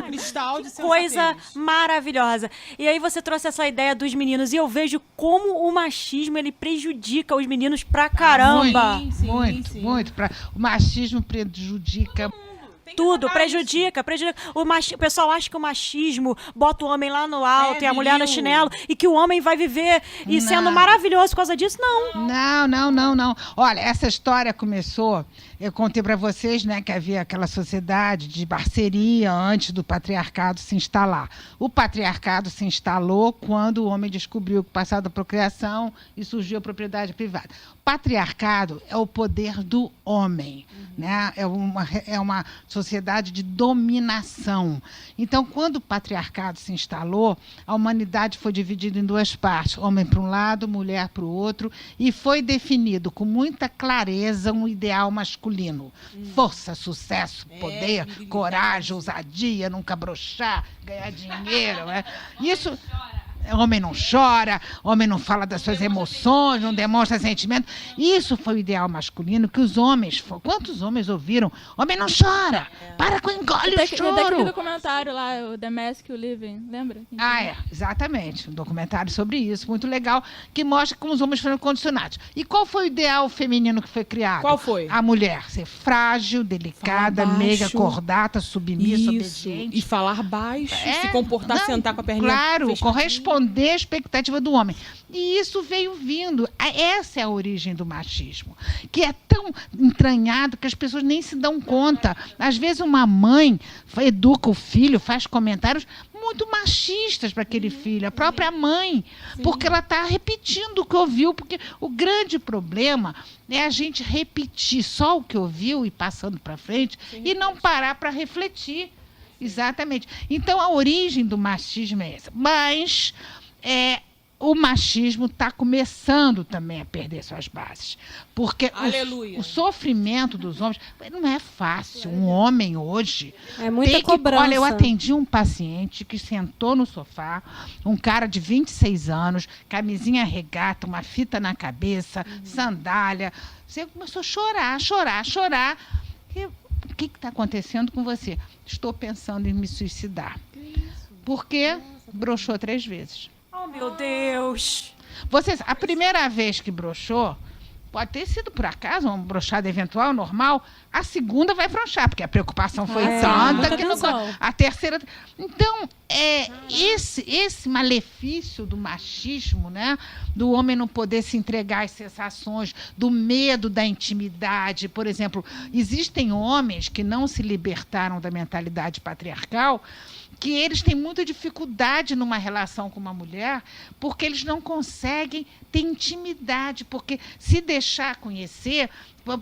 Cristal de coisa maravilhosa. E aí você trouxe essa ideia dos meninos e eu vejo como o machismo ele prejudica os meninos pra caramba. Muito. O machismo prejudica. Tudo, prejudica. O pessoal acha que o machismo bota o homem lá no alto e a mulher no chinelo e que o homem vai viver e sendo maravilhoso por causa disso. Não. Olha, essa história começou, eu contei para vocês, né, que havia aquela sociedade de parceria antes do patriarcado se instalar. O patriarcado se instalou quando o homem descobriu que passado da procriação e surgiu a propriedade privada. O patriarcado é o poder do homem, né? É uma sociedade de dominação. Então, quando o patriarcado se instalou, a humanidade foi dividida em duas partes, homem para um lado, mulher para o outro, e foi definido com muita clareza um ideal masculino. Força, sucesso, poder, coragem, ousadia, nunca broxar, ganhar dinheiro. Né? Isso... Homem não chora, homem não fala das suas emoções, não demonstra sentimento. Isso foi o ideal masculino que os homens... Quantos homens ouviram? Homem não chora, para com engole o choro. Tem aquele documentário lá, o The Mask You Living, lembra? Exatamente. Um documentário sobre isso, muito legal, que mostra como os homens foram condicionados. E qual foi o ideal feminino que foi criado? Qual foi? A mulher ser frágil, delicada, meiga, cordata, submissa, obediente. E falar baixo, se comportar, sentar com a perninha Claro, fechadinha. corresponder à expectativa do homem. E isso veio vindo. Essa é a origem do machismo, que é tão entranhado que as pessoas nem se dão conta. Às vezes uma mãe educa o filho, faz comentários muito machistas para aquele filho, a própria mãe, porque ela está repetindo o que ouviu, porque o grande problema é a gente repetir só o que ouviu e passando para frente e não parar para refletir. Exatamente. Então, a origem do machismo é essa. Mas o machismo está começando também a perder suas bases. Porque o sofrimento dos homens não é fácil. Um homem hoje... É muita cobrança. Olha, eu atendi um paciente que sentou no sofá, um cara de 26 anos, camisinha regata, uma fita na cabeça, sandália. Você começou a chorar. O que está acontecendo com você? Estou pensando em me suicidar. Porque broxou 3 vezes. Oh, meu Deus! A primeira vez que broxou, pode ter sido por acaso, uma broxada eventual, normal. A segunda vai frouxar, porque a preocupação foi tanta que a terceira... Então, esse malefício do machismo, né? Do homem não poder se entregar às sensações, do medo da intimidade. Por exemplo, existem homens que não se libertaram da mentalidade patriarcal, que eles têm muita dificuldade numa relação com uma mulher, porque eles não conseguem ter intimidade, porque se deixar conhecer,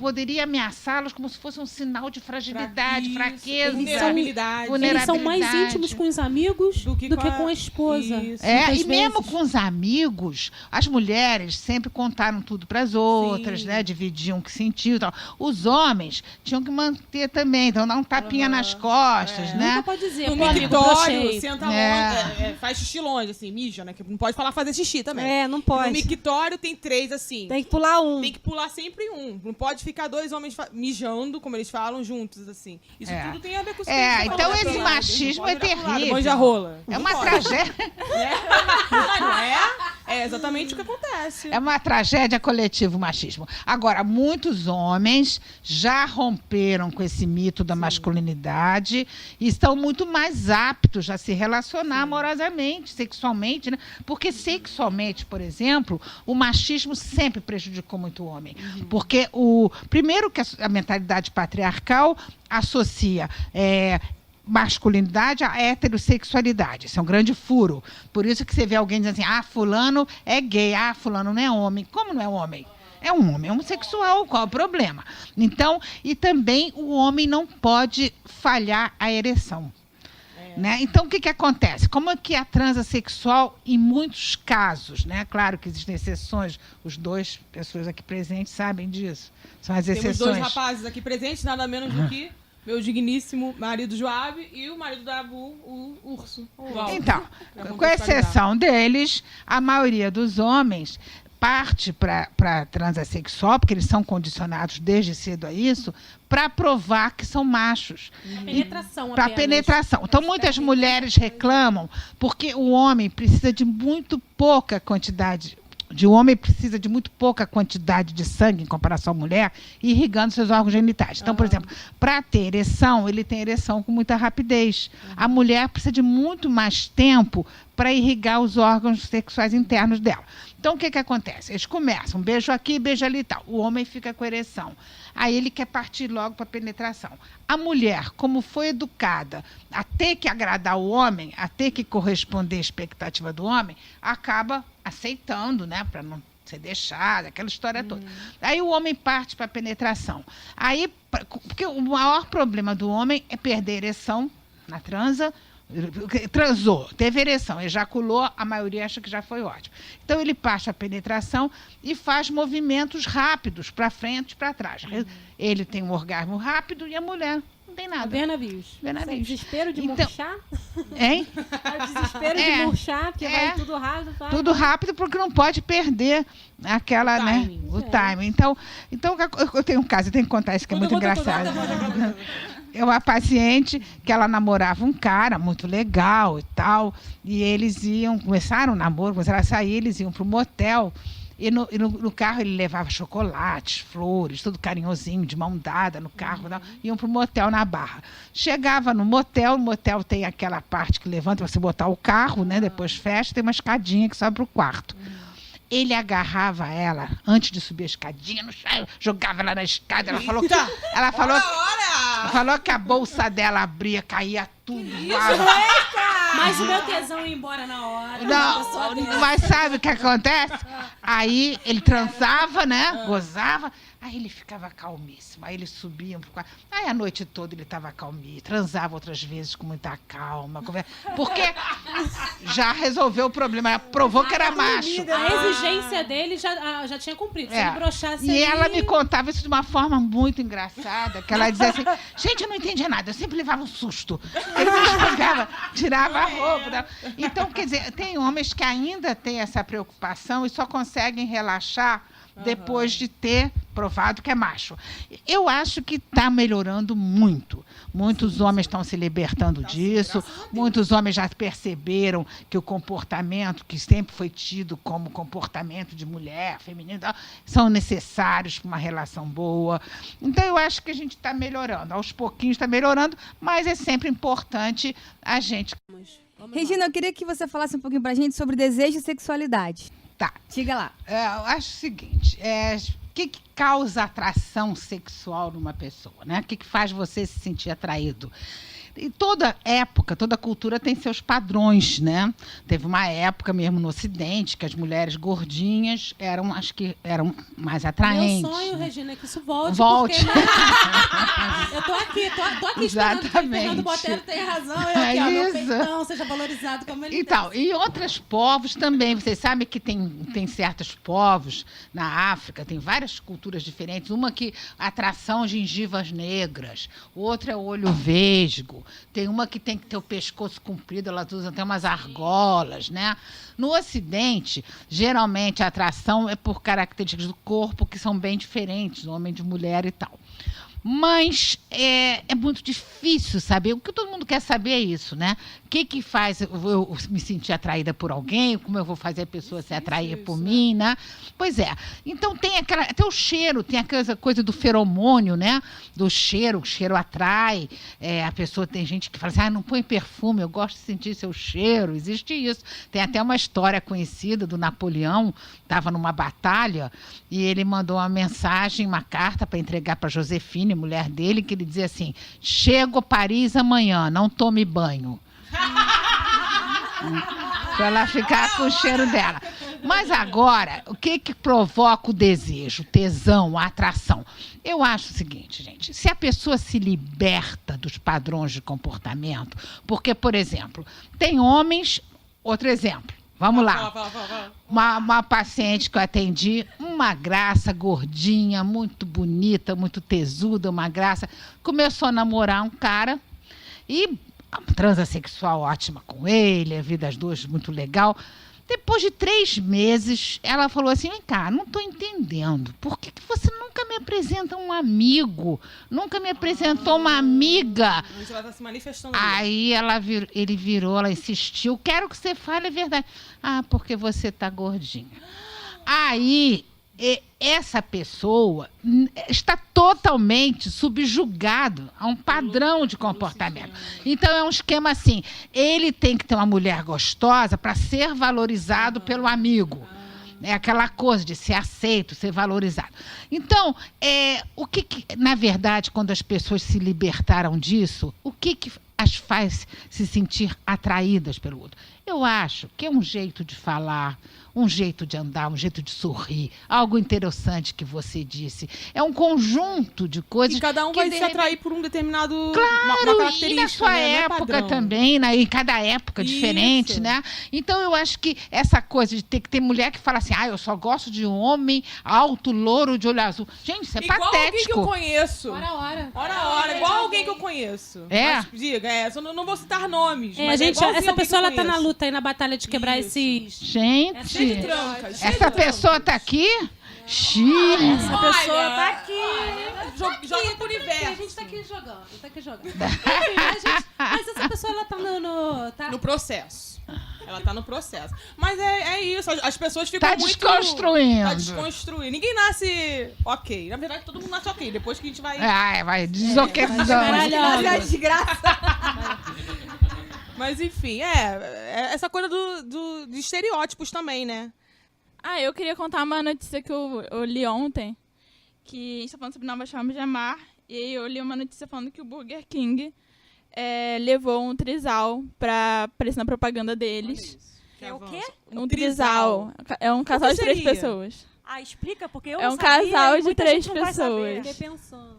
poderia ameaçá-los como se fosse um sinal de fragilidade, fraqueza, vulnerabilidade. Eles são mais íntimos com os amigos do que com a esposa. E mesmo com os amigos, as mulheres sempre contaram tudo para as outras, né? Dividiam o que sentiu e tal. Os homens tinham que manter também, então dar um tapinha nas costas, né? Nunca pode dizer. No mictório, senta longe, faz xixi longe, assim, mija, né? Que não pode falar fazer xixi também. Não pode. No mictório tem 3, assim. Tem que pular um. Tem que pular sempre um. Não pode ficar 2 homens mijando, como eles falam, juntos, assim. Isso tudo tem a ver com isso. Então esse machismo é terrível. Manja rola. É uma tragédia. Não é? É exatamente o que acontece. É uma tragédia coletiva o machismo. Agora, muitos homens já romperam com esse mito da masculinidade e estão muito mais aptos a se relacionar amorosamente, sexualmente, né? Porque sexualmente, por exemplo, o machismo sempre prejudicou muito o homem. Porque primeiro que a mentalidade patriarcal associa masculinidade à heterossexualidade. Isso é um grande furo. Por isso que você vê alguém dizendo assim, fulano é gay, fulano não é homem. Como não é homem? É um homem homossexual, qual é o problema? Então, e também o homem não pode falhar a ereção. Né? Então, o que acontece? Como é que a transexual, em muitos casos, né? Claro que existem exceções, os 2 pessoas aqui presentes sabem disso, são as exceções. Temos 2 rapazes aqui presentes, nada menos do que meu digníssimo marido Joab e o marido da Abu, o Urso. Então, com exceção deles, a maioria dos homens parte para transexual, porque eles são condicionados desde cedo a isso, para provar que são machos. Penetração para penetração. Então, muitas mulheres reclamam porque o homem precisa de muito pouca quantidade O homem precisa de muito pouca quantidade de sangue em comparação à mulher, irrigando seus órgãos genitais. Então, por exemplo, para ter ereção, ele tem ereção com muita rapidez. A mulher precisa de muito mais tempo para irrigar os órgãos sexuais internos dela. Então, o que acontece? Eles começam, beijo aqui, beijo ali e tal. O homem fica com ereção. Aí ele quer partir logo para a penetração. A mulher, como foi educada a ter que agradar o homem, a ter que corresponder à expectativa do homem, acaba aceitando, né, para não ser deixada, aquela história toda. Aí o homem parte para a penetração. Aí, porque o maior problema do homem é perder a ereção na transa. Transou, teve ereção, ejaculou, a maioria acha que já foi ótimo. Então ele passa a penetração e faz movimentos rápidos para frente e para trás. Ele tem um orgasmo rápido e a mulher não tem nada. Bernavios. Desespero de Então, murchar? Hein? É o desespero de murchar, porque vai tudo rápido. Tudo rápido, porque não pode perder aquela, timing. O timing. Então eu tenho um caso, eu tenho que contar isso que é muito engraçado. É uma paciente que ela namorava um cara muito legal e tal, e eles começaram o namoro, começaram a sair, eles iam para o motel, e no carro ele levava chocolates, flores, tudo carinhosinho, de mão dada no carro, iam para o motel na Barra. Chegava no motel, o motel tem aquela parte que levanta para você botar o carro, né? Depois fecha, tem uma escadinha que sobe para o quarto. Ele agarrava ela antes de subir a escadinha no chão, jogava ela na escada. Ela falou que a bolsa dela abria, caía tudo. Mas o meu tesão ia embora na hora. Não, mas sabe o que acontece? Aí ele transava, né? Gozava. Aí ele ficava calmíssimo. Aí eles subiam pro quarto. Aí a noite toda ele estava calminho. Transava outras vezes com muita calma. Porque já resolveu o problema. Ela provou que era macho. A exigência dele já tinha cumprido. Se ele broxasse E ela me contava isso de uma forma muito engraçada. Que ela dizia assim, gente, eu não entendia nada. Eu sempre levava um susto. Ele me explicava, tirava a roupa. Então, quer dizer, tem homens que ainda têm essa preocupação e só conseguem relaxar depois de ter provado que é macho. Eu acho que está melhorando muito. Muitos homens estão se libertando disso. Muitos homens já perceberam que o comportamento que sempre foi tido como comportamento de mulher, feminino, são necessários para uma relação boa. Então, eu acho que a gente está melhorando. Aos pouquinhos está melhorando, mas é sempre importante a gente... Regina, eu queria que você falasse um pouquinho para a gente sobre desejo e sexualidade. Tá. Diga lá. Eu acho o seguinte, o que causa atração sexual numa pessoa, né? O que faz você se sentir atraído? E toda época, toda cultura tem seus padrões, né? Teve uma época mesmo no Ocidente que as mulheres gordinhas eram mais atraentes. Meu sonho, né? Regina, é que isso volte. Volte. Porque, eu tô aqui esperando que o Fernando Botero tenha razão. Eu aqui, meu peitão seja valorizado como ele Então, e outros povos também. Vocês sabem que tem certos povos na África, tem várias culturas diferentes. Uma que atração gengivas negras, outra é o olho vesgo. Tem uma que tem que ter o pescoço comprido, elas usam até umas argolas, né? No Ocidente, geralmente a atração é por características do corpo que são bem diferentes, homem de mulher e tal. Mas é muito difícil saber. O que todo mundo quer saber é isso, né? O que faz eu me sentir atraída por alguém? Como eu vou fazer a pessoa se atrair por mim, né? Pois é. Então tem até o cheiro, tem aquela coisa do feromônio, né? Do cheiro, o cheiro atrai. A pessoa, tem gente que fala assim, não põe perfume, eu gosto de sentir seu cheiro. Existe isso. Tem até uma história conhecida do Napoleão, estava numa batalha, e ele mandou uma mensagem, uma carta para entregar para Josefine, mulher dele, que ele dizia assim, chego a Paris amanhã, não tome banho. Para ela ficar com o cheiro dela. Mas agora, o que provoca o desejo, o tesão, a atração? Eu acho o seguinte, gente, se a pessoa se liberta dos padrões de comportamento, porque, por exemplo, tem homens, outro exemplo, vamos lá. Uma paciente que eu atendi, uma graça, gordinha, muito bonita, muito tesuda, uma graça. Começou a namorar um cara e a transa sexual ótima com ele, a vida das duas muito legal. Depois de 3 meses, ela falou assim, vem cá, não estou entendendo. Por que você nunca me apresenta um amigo? Nunca me apresentou uma amiga? Onde ela está se manifestando. Aí ele virou, ela insistiu, quero que você fale a verdade. Porque você está gordinha. aí essa pessoa está totalmente subjugado a um padrão de comportamento. Então, é um esquema assim, ele tem que ter uma mulher gostosa para ser valorizado pelo amigo. É aquela coisa de ser aceito, ser valorizado. Então, o que, na verdade, quando as pessoas se libertaram disso, o que as faz se sentir atraídas pelo outro? Eu acho que é um jeito de falar, um jeito de andar, um jeito de sorrir, algo interessante que você disse. É um conjunto de coisas. E cada um vai se atrair por um determinado uma característica. E na sua época também, né? Em cada época diferente, né? Então eu acho que essa coisa de ter que ter mulher que fala assim, eu só gosto de um homem alto, louro, de olho azul. Gente, isso é igual patético. Alguém que eu conheço. Ora. Igual alguém que eu conheço. Mas, diga, só não vou citar nomes. Mas gente, essa pessoa ela tá na luta aí, na batalha de quebrar esses... Gente, trancas. essa pessoa tá aqui? Xiii. Essa pessoa tá aqui. Joga pro universo. A gente tá aqui jogando. Mas essa pessoa, ela tá no processo. Ela tá no processo. Mas é isso. As pessoas ficam muito... desconstruindo. Tá desconstruindo. Ninguém nasce ok. Na verdade, todo mundo nasce ok. Depois que a gente vai... Vai desoquezando. É desgraça. Mas enfim, essa coisa de estereótipos também, né? Eu queria contar uma notícia que eu li ontem, que a gente tá falando sobre novas formas de amar, e aí eu li uma notícia falando que o Burger King levou um trisal pra aparecer na propaganda deles. É o quê? Um trisal. É um casal de 3 pessoas. Explica, porque eu É um não sabia, casal e de muita 3 gente não vai saber. pessoas. Fiquei pensando.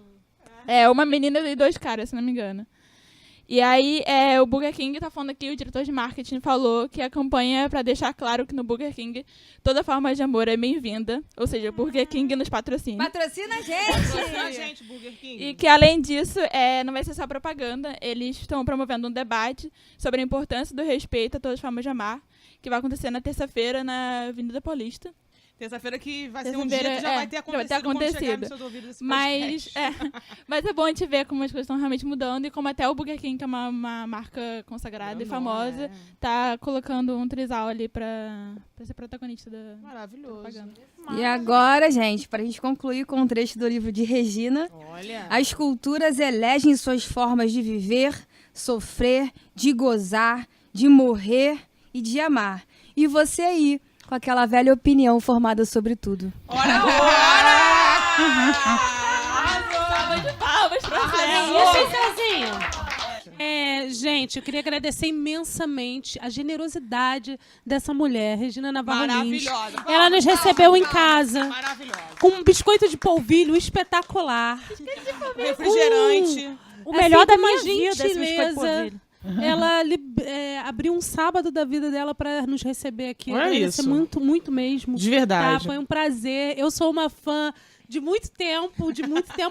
Uma menina e 2 caras, se não me engano. E aí, o Burger King tá falando aqui, o diretor de marketing falou que a campanha é pra deixar claro que no Burger King toda forma de amor é bem-vinda. Ou seja, Burger King nos patrocina. Patrocina a gente! Burger King. E que, além disso, não vai ser só propaganda. Eles estão promovendo um debate sobre a importância do respeito a todas as formas de amar, que vai acontecer na terça-feira na Avenida Paulista. Terça-feira que vai ser um dia que já vai ter acontecido quando chegar nos seus ouvidos esse mas é bom a gente ver como as coisas estão realmente mudando e como até o Burger King, que é uma marca consagrada e famosa, tá colocando um trisal ali pra ser protagonista da propaganda. E agora, gente, pra gente concluir com um trecho do livro de Regina, as culturas elegem suas formas de viver, sofrer, de gozar, de morrer e de amar. E você aí, com aquela velha opinião formada sobre tudo. Ora! Salva de palmas pra você! Gente, eu queria agradecer imensamente a generosidade dessa mulher, Regina Navarro Lins. Maravilhosa. Ela nos recebeu em casa Maravilhosa. com um biscoito de polvilho espetacular. Refrigerante. O melhor da minha vida, vida, esse biscoito de polvilho. Ela abriu um sábado da vida dela para nos receber aqui. Olha Agradecer isso. muito, muito mesmo. De verdade. Foi um prazer. Eu sou uma fã de muito tempo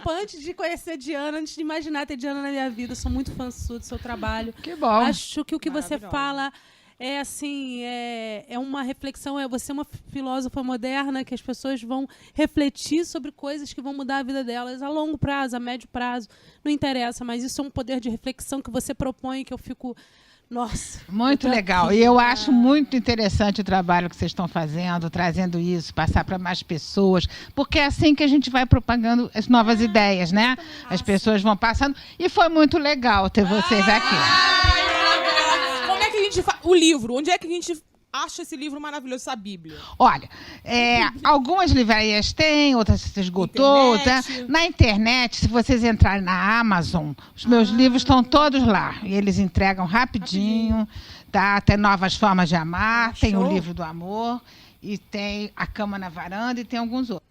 antes de conhecer a Diana, antes de imaginar ter Diana na minha vida. Eu sou muito fã do seu trabalho. Que bom. Acho que o que você fala é assim, é uma reflexão, você é uma filósofa moderna que as pessoas vão refletir sobre coisas que vão mudar a vida delas a longo prazo, a médio prazo, não interessa, mas isso é um poder de reflexão que você propõe, que eu fico... Nossa. Muito legal. E eu acho muito interessante o trabalho que vocês estão fazendo, trazendo isso, passar para mais pessoas, porque é assim que a gente vai propagando as novas ideias, né? As pessoas vão passando. E foi muito legal ter vocês aqui. Como é que a gente faz? O livro, onde é que a gente acha esse livro maravilhoso, essa Bíblia? Olha, algumas livrarias têm, outras se esgotou. Na internet, se vocês entrarem na Amazon, os meus livros estão todos lá. E eles entregam rapidinho, tá? Tem Novas Formas de Amar, tem o Livro do Amor, e tem A Cama na Varanda, e tem alguns outros.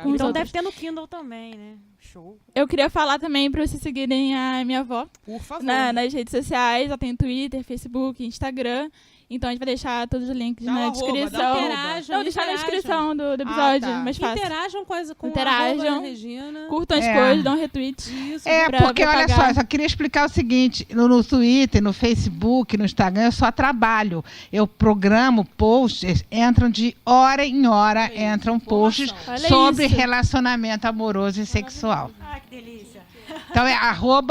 Então deve ter no Kindle também, né? Show. Eu queria falar também pra vocês seguirem a minha avó. Por favor. Nas redes sociais, ela tem Twitter, Facebook, Instagram. Então a gente vai deixar todos os links na descrição. Vou deixar na descrição do episódio, mais fácil. Interajam com Interajam, a Regina. curtam as coisas, dão retweet. Isso, porque olha só, eu só queria explicar o seguinte, no Twitter, no Facebook, no Instagram, eu só trabalho. Eu programo posts, entram de hora em hora, entram posts sobre relacionamento amoroso e sexual. Delícia. Então é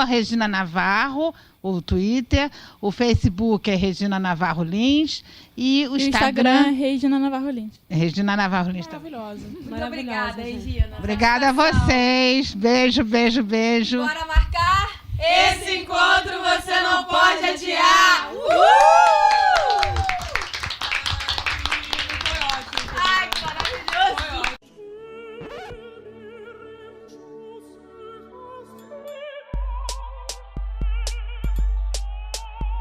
@ReginaNavarro, o Twitter, o Facebook é Regina Navarro Lins e o Instagram Regina Navarro Lins. Regina Navarro Lins também. Maravilhosa. Muito obrigada, Regina. Obrigada a vocês. Beijo, beijo, beijo. Bora marcar? Esse encontro você não pode adiar! Ai, que maravilhoso!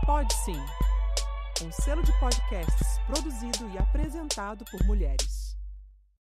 Pode Sim, um selo de podcasts produzido e apresentado por mulheres.